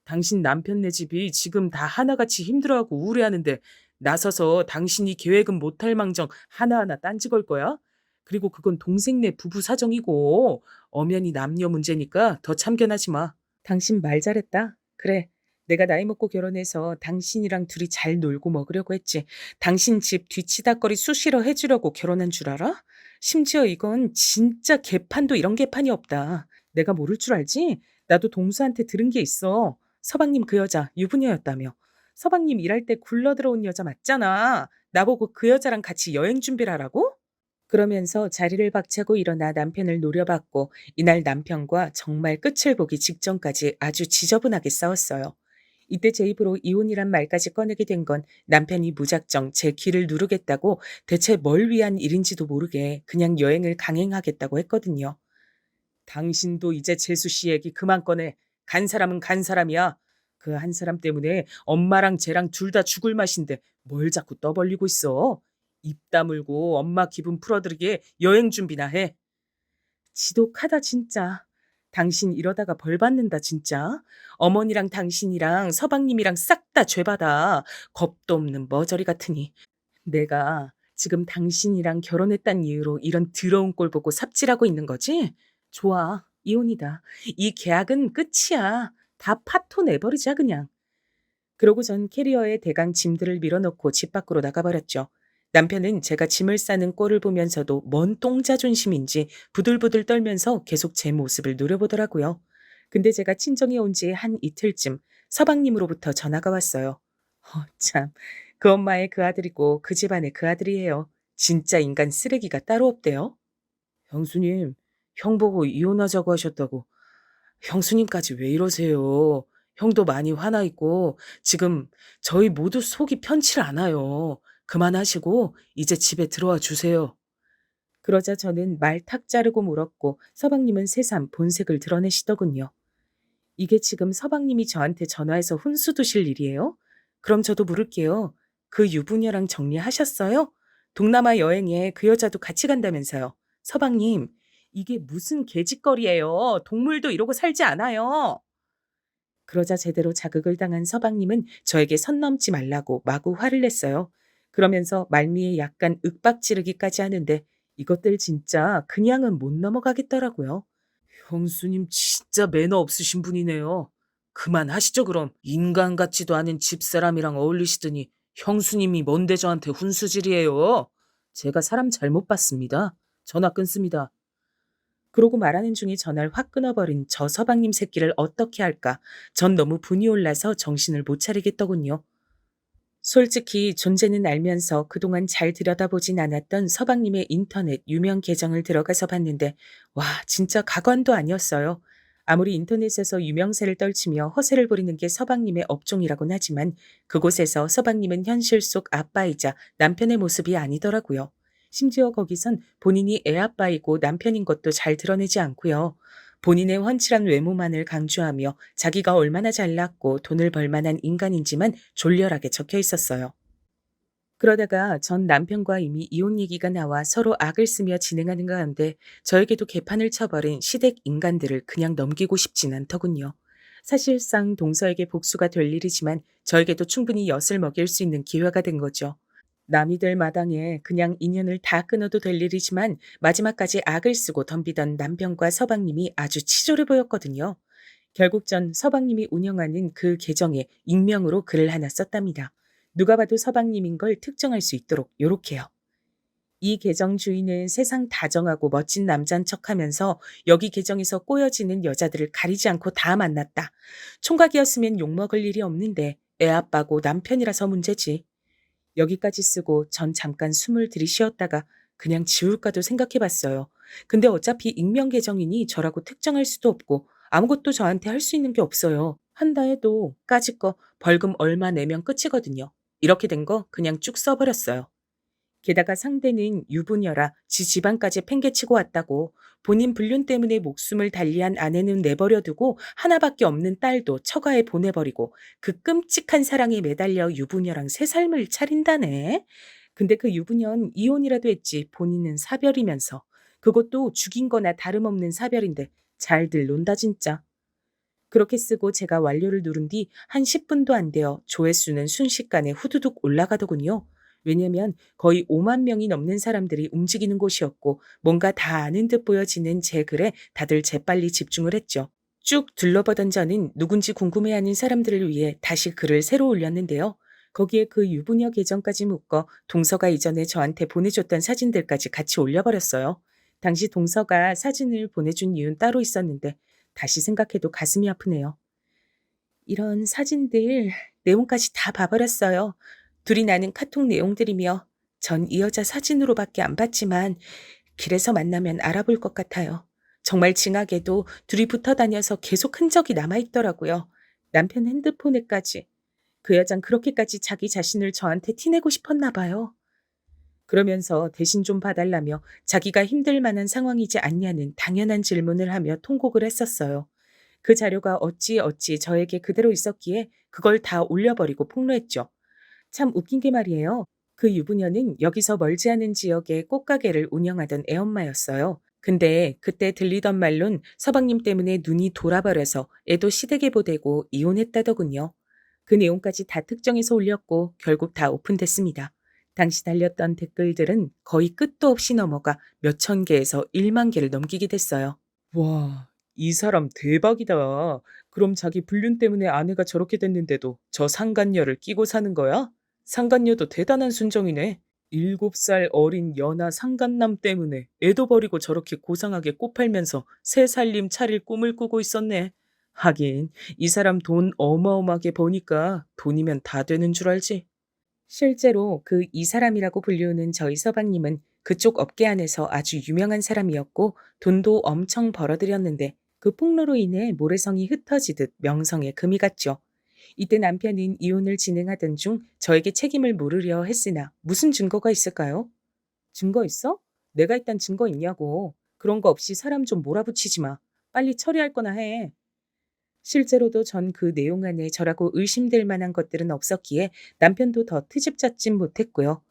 당신 남편 네 집이 지금 다 하나같이 힘들어하고 우울해하는데 나서서 당신이 계획은 못할 망정 하나하나 딴지 걸 거야? 그리고 그건 동생네 부부 사정이고 엄연히 남녀 문제니까 더 참견하지 마. 당신 말 잘했다. 그래. 내가 나이 먹고 결혼해서 당신이랑 둘이 잘 놀고 먹으려고 했지. 당신 집 뒤치다거리 수시로 해주려고 결혼한 줄 알아? 심지어 이건 진짜 개판도 이런 개판이 없다. 내가 모를 줄 알지? 나도 동수한테 들은 게 있어. 서방님 그 여자 유부녀였다며. 서방님 일할 때 굴러 들어온 여자 맞잖아. 나보고 그 여자랑 같이 여행 준비를 하라고? 그러면서 자리를 박차고 일어나 남편을 노려봤고 이날 남편과 정말 끝을 보기 직전까지 아주 지저분하게 싸웠어요. 이때 제 입으로 이혼이란 말까지 꺼내게 된 건 남편이 무작정 제 귀를 누르겠다고 대체 뭘 위한 일인지도 모르게 그냥 여행을 강행하겠다고 했거든요. 당신도 이제 재수 씨 얘기 그만 꺼내. 간 사람은 간 사람이야. 그 한 사람 때문에 엄마랑 쟤랑 둘 다 죽을 맛인데 뭘 자꾸 떠벌리고 있어. 입 다물고 엄마 기분 풀어드리게 여행 준비나 해. 지독하다 진짜. 당신 이러다가 벌 받는다 진짜. 어머니랑 당신이랑 서방님이랑 싹 다 죄받아. 겁도 없는 머저리 같으니. 내가 지금 당신이랑 결혼했단 이유로 이런 더러운 꼴 보고 삽질하고 있는 거지? 좋아. 이혼이다. 이 계약은 끝이야. 다 파토 내버리자 그냥. 그러고 전 캐리어에 대강 짐들을 밀어넣고 집 밖으로 나가버렸죠. 남편은 제가 짐을 싸는 꼴을 보면서도 뭔 똥자존심인지 부들부들 떨면서 계속 제 모습을 노려보더라고요. 근데 제가 친정에 온 지 한 이틀쯤 서방님으로부터 전화가 왔어요. 참. 그 엄마의 그 아들이고 그 집안의 그 아들이에요. 진짜 인간 쓰레기가 따로 없대요. 형수님, 형 보고 이혼하자고 하셨다고. 형수님까지 왜 이러세요? 형도 많이 화나 있고 지금 저희 모두 속이 편치 않아요. 그만하시고 이제 집에 들어와 주세요. 그러자 저는 말 탁 자르고 물었고 서방님은 새삼 본색을 드러내시더군요. 이게 지금 서방님이 저한테 전화해서 훈수 두실 일이에요? 그럼 저도 물을게요. 그 유부녀랑 정리하셨어요? 동남아 여행에 그 여자도 같이 간다면서요. 서방님, 이게 무슨 개짓거리예요. 동물도 이러고 살지 않아요. 그러자 제대로 자극을 당한 서방님은 저에게 선 넘지 말라고 마구 화를 냈어요. 그러면서 말미에 약간 윽박지르기까지 하는데 이것들 진짜 그냥은 못 넘어가겠더라고요. 형수님 진짜 매너 없으신 분이네요. 그만하시죠 그럼. 인간 같지도 않은 집사람이랑 어울리시더니 형수님이 뭔데 저한테 훈수질이에요. 제가 사람 잘못 봤습니다. 전화 끊습니다. 그러고 말하는 중에 전화를 확 끊어버린 저 서방님 새끼를 어떻게 할까? 전 너무 분이 올라서 정신을 못 차리겠더군요. 솔직히 존재는 알면서 그동안 잘 들여다보진 않았던 서방님의 인터넷 유명 계정을 들어가서 봤는데 와 진짜 가관도 아니었어요. 아무리 인터넷에서 유명세를 떨치며 허세를 부리는 게 서방님의 업종이라곤 하지만 그곳에서 서방님은 현실 속 아빠이자 남편의 모습이 아니더라고요. 심지어 거기선 본인이 애아빠이고 남편인 것도 잘 드러내지 않고요. 본인의 훤칠한 외모만을 강조하며 자기가 얼마나 잘났고 돈을 벌 만한 인간인지만 졸렬하게 적혀 있었어요. 그러다가 전 남편과 이미 이혼 얘기가 나와 서로 악을 쓰며 진행하는 가운데 저에게도 개판을 쳐버린 시댁 인간들을 그냥 넘기고 싶진 않더군요. 사실상 동서에게 복수가 될 일이지만 저에게도 충분히 엿을 먹일 수 있는 기회가 된 거죠. 남이 될 마당에 그냥 인연을 다 끊어도 될 일이지만 마지막까지 악을 쓰고 덤비던 남편과 서방님이 아주 치졸해 보였거든요. 결국 전 서방님이 운영하는 그 계정에 익명으로 글을 하나 썼답니다. 누가 봐도 서방님인 걸 특정할 수 있도록 요렇게요. 이 계정 주인은 세상 다정하고 멋진 남자인 척하면서 여기 계정에서 꼬여지는 여자들을 가리지 않고 다 만났다. 총각이었으면 욕먹을 일이 없는데 애아빠고 남편이라서 문제지. 여기까지 쓰고 전 잠깐 숨을 들이쉬었다가 그냥 지울까도 생각해 봤어요. 근데 어차피 익명 계정이니 저라고 특정할 수도 없고 아무것도 저한테 할 수 있는 게 없어요. 한다 해도 까짓 거 벌금 얼마 내면 끝이거든요. 이렇게 된 거 그냥 쭉 써버렸어요. 게다가 상대는 유부녀라 지 집안까지 팽개치고 왔다고 본인 불륜 때문에 목숨을 달리한 아내는 내버려 두고 하나밖에 없는 딸도 처가에 보내버리고 그 끔찍한 사랑에 매달려 유부녀랑 새 삶을 차린다네. 근데 그 유부녀는 이혼이라도 했지 본인은 사별이면서 그것도 죽인 거나 다름없는 사별인데 잘들 논다 진짜. 그렇게 쓰고 제가 완료를 누른 뒤 한 10분도 안 되어 조회수는 순식간에 후두둑 올라가더군요. 왜냐면 거의 5만 명이 넘는 사람들이 움직이는 곳이었고 뭔가 다 아는 듯 보여지는 제 글에 다들 재빨리 집중을 했죠. 쭉 둘러보던 저는 누군지 궁금해하는 사람들을 위해 다시 글을 새로 올렸는데요. 거기에 그 유부녀 계정까지 묶어 동서가 이전에 저한테 보내줬던 사진들까지 같이 올려버렸어요. 당시 동서가 사진을 보내준 이유는 따로 있었는데 다시 생각해도 가슴이 아프네요. 이런 사진들 내용까지 다 봐버렸어요. 둘이 나눈 카톡 내용들이며 전 이 여자 사진으로밖에 안 봤지만 길에서 만나면 알아볼 것 같아요. 정말 징하게도 둘이 붙어 다녀서 계속 흔적이 남아있더라고요. 남편 핸드폰에까지. 그 여잔 그렇게까지 자기 자신을 저한테 티내고 싶었나 봐요. 그러면서 대신 좀 봐달라며 자기가 힘들 만한 상황이지 않냐는 당연한 질문을 하며 통곡을 했었어요. 그 자료가 어찌 저에게 그대로 있었기에 그걸 다 올려버리고 폭로했죠. 참 웃긴 게 말이에요. 그 유부녀는 여기서 멀지 않은 지역에 꽃가게를 운영하던 애엄마였어요. 근데 그때 들리던 말론 서방님 때문에 눈이 돌아버려서 애도 시댁에 보내고 이혼했다더군요. 그 내용까지 다 특정해서 올렸고 결국 다 오픈됐습니다. 당시 달렸던 댓글들은 거의 끝도 없이 넘어가 몇천 개에서 1만 개를 넘기게 됐어요. 와, 이 사람 대박이다. 그럼 자기 불륜 때문에 아내가 저렇게 됐는데도 저 상간녀를 끼고 사는 거야? 상간녀도 대단한 순정이네. 7살 어린 연하 상간남 때문에 애도 버리고 저렇게 고상하게 꽃 팔면서 새 살림 차릴 꿈을 꾸고 있었네. 하긴 이 사람 돈 어마어마하게 버니까 돈이면 다 되는 줄 알지. 실제로 그 이 사람이라고 불리우는 저희 서방님은 그쪽 업계 안에서 아주 유명한 사람이었고 돈도 엄청 벌어들였는데 그 폭로로 인해 모래성이 흩어지듯 명성에 금이 갔죠. 이때 남편은 이혼을 진행하던 중 저에게 책임을 물으려 했으나 무슨 증거가 있을까요? 증거 있어? 내가 일단 증거 있냐고. 그런 거 없이 사람 좀 몰아붙이지 마. 빨리 처리할 거나 해. 실제로도 전 그 내용 안에 저라고 의심될 만한 것들은 없었기에 남편도 더 트집잡진 못했고요.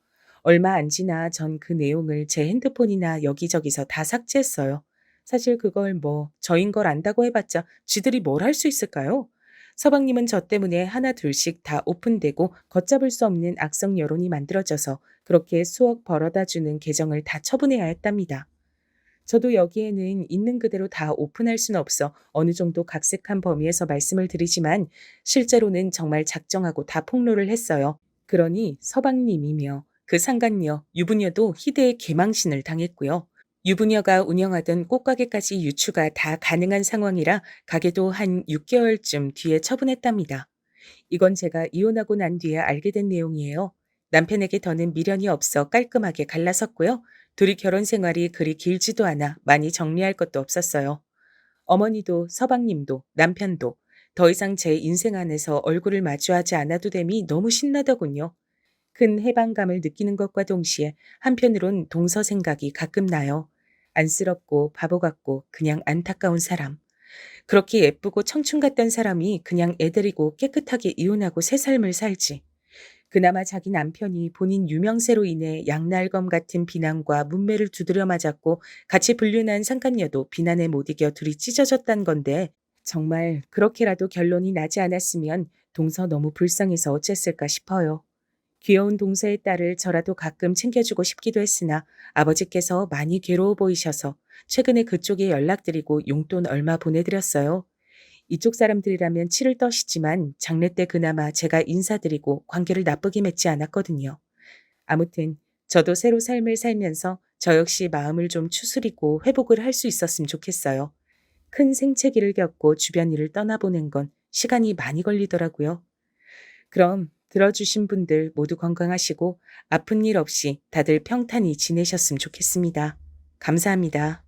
얼마 안 지나 전 그 내용을 제 핸드폰이나 여기저기서 다 삭제했어요. 사실 그걸 뭐 저인 걸 안다고 해봤자 쥐들이 뭘 할 수 있을까요? 서방님은 저 때문에 하나 둘씩 다 오픈되고 걷잡을 수 없는 악성 여론이 만들어져서 그렇게 수억 벌어다 주는 계정을 다 처분해야 했답니다. 저도 여기에는 있는 그대로 다 오픈할 수는 없어 어느 정도 각색한 범위에서 말씀을 드리지만 실제로는 정말 작정하고 다 폭로를 했어요. 그러니 서방님이며 그 상간녀 유부녀도 희대의 개망신을 당했고요. 유부녀가 운영하던 꽃가게까지 유추가 다 가능한 상황이라 가게도 한 6개월쯤 뒤에 처분했답니다. 이건 제가 이혼하고 난 뒤에 알게 된 내용이에요. 남편에게 더는 미련이 없어 깔끔하게 갈라섰고요. 둘이 결혼 생활이 그리 길지도 않아 많이 정리할 것도 없었어요. 어머니도 서방님도 남편도 더 이상 제 인생 안에서 얼굴을 마주하지 않아도 됨이 너무 신나더군요. 큰 해방감을 느끼는 것과 동시에 한편으론 동서 생각이 가끔 나요. 안쓰럽고 바보 같고 그냥 안타까운 사람. 그렇게 예쁘고 청춘 같던 사람이 그냥 애 데리고 깨끗하게 이혼하고 새 삶을 살지. 그나마 자기 남편이 본인 유명세로 인해 양날검 같은 비난과 문매를 두드려 맞았고 같이 불륜한 상간녀도 비난에 못 이겨 둘이 찢어졌단 건데 정말 그렇게라도 결론이 나지 않았으면 동서 너무 불쌍해서 어쨌을까 싶어요. 귀여운 동서의 딸을 저라도 가끔 챙겨주고 싶기도 했으나 아버지께서 많이 괴로워 보이셔서 최근에 그쪽에 연락드리고 용돈 얼마 보내드렸어요. 이쪽 사람들이라면 치를 떠시지만 장례 때 그나마 제가 인사드리고 관계를 나쁘게 맺지 않았거든요. 아무튼 저도 새로 삶을 살면서 저 역시 마음을 좀 추스리고 회복을 할 수 있었으면 좋겠어요. 큰 생채기를 겪고 주변 일을 떠나보낸 건 시간이 많이 걸리더라고요. 그럼 들어주신 분들 모두 건강하시고 아픈 일 없이 다들 평탄히 지내셨으면 좋겠습니다. 감사합니다.